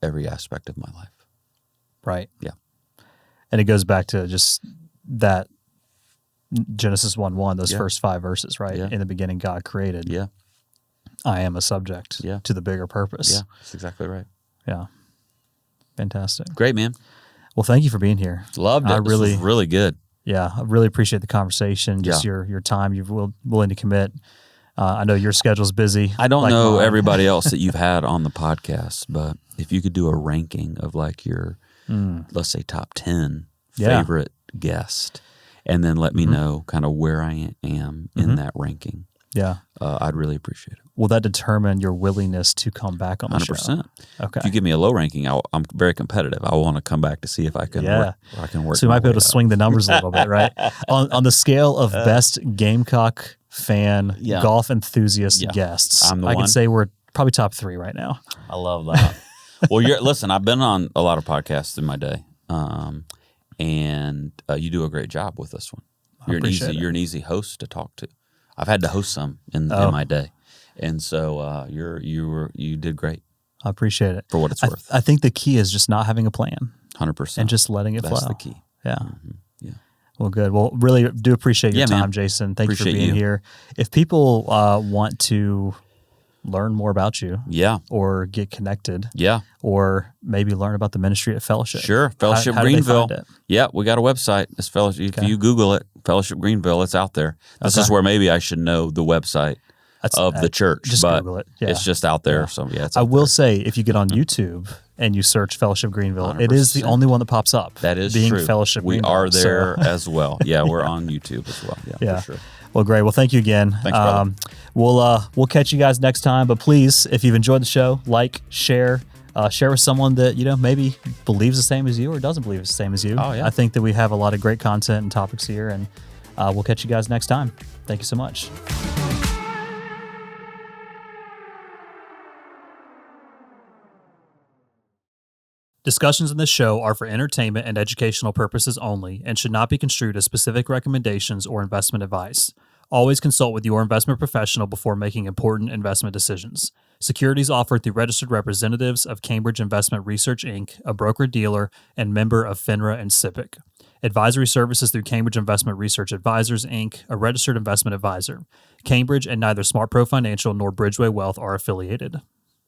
S2: every aspect of my life.
S1: Right.
S2: Yeah.
S1: And it goes back to just that Genesis 1:1, those first 5 verses, right?
S2: Yeah.
S1: In the beginning, God created.
S2: Yeah.
S1: I am a subject to the bigger purpose.
S2: Yeah, that's exactly right.
S1: Yeah. Fantastic.
S2: Great, man.
S1: Well, thank you for being here.
S2: Loved it. This was really good.
S1: Yeah, I really appreciate the conversation, just your time, you're willing to commit. I know your schedule's busy.
S2: I don't know
S1: mine.
S2: everybody else that you've had on the podcast, but if you could do a ranking of like your, let's say, top 10 favorite guest, and then let me know kind of where I am in that ranking.
S1: Yeah.
S2: I'd really appreciate it.
S1: Will that determine your willingness to come back on the
S2: 100%.
S1: show? Okay.
S2: If you give me a low ranking, I'm very competitive. I want to come back to see if I can work.
S1: So you might be able to swing the numbers a little bit, right? On the scale of best Gamecock fan, golf enthusiast guests,
S2: I'm the
S1: I
S2: one.
S1: can say we're probably top 3 right now.
S2: I love that. Well, listen, I've been on a lot of podcasts in my day, and you do a great job with this one. You're an easy host to talk to. I've had to host some in my day, and so you did great.
S1: I appreciate it
S2: for what it's worth.
S1: I think the key is just not having a plan,
S2: 100%,
S1: and just letting it flow.
S2: That's the key.
S1: Yeah.
S2: Mm-hmm. Yeah.
S1: Well, good. Well, really do appreciate your time, man. Jason. Thank you for being here. If people want to learn more about you, or get connected, or maybe learn about the ministry at Fellowship.
S2: Sure, Fellowship Greenville. Yeah, we got a website. It's Fellowship. If you Google it, Fellowship Greenville, it's out there. This is where maybe I should know the website of the church,
S1: just
S2: but
S1: Google it.
S2: It's just out there. So it's
S1: I will say, if you get on YouTube and you search Fellowship Greenville, 100%. It is the only one that pops up.
S2: That is
S1: being
S2: true.
S1: Fellowship
S2: we
S1: Greenville,
S2: are there as well. Yeah, we're on YouTube as well. Yeah, for sure.
S1: Well, great. Well, thank you again.
S2: Thanks, brother.
S1: We'll catch you guys next time. But please, if you've enjoyed the show, like, share with someone that maybe believes the same as you or doesn't believe the same as you.
S2: Oh, yeah.
S1: I think that we have a lot of great content and topics here, and we'll catch you guys next time. Thank you so much. Discussions in this show are for entertainment and educational purposes only and should not be construed as specific recommendations or investment advice. Always consult with your investment professional before making important investment decisions. Securities offered through registered representatives of Cambridge Investment Research, Inc., a broker-dealer and member of FINRA and SIPC. Advisory services through Cambridge Investment Research Advisors, Inc., a registered investment advisor. Cambridge and neither SmartPro Financial nor Bridgeway Wealth are affiliated.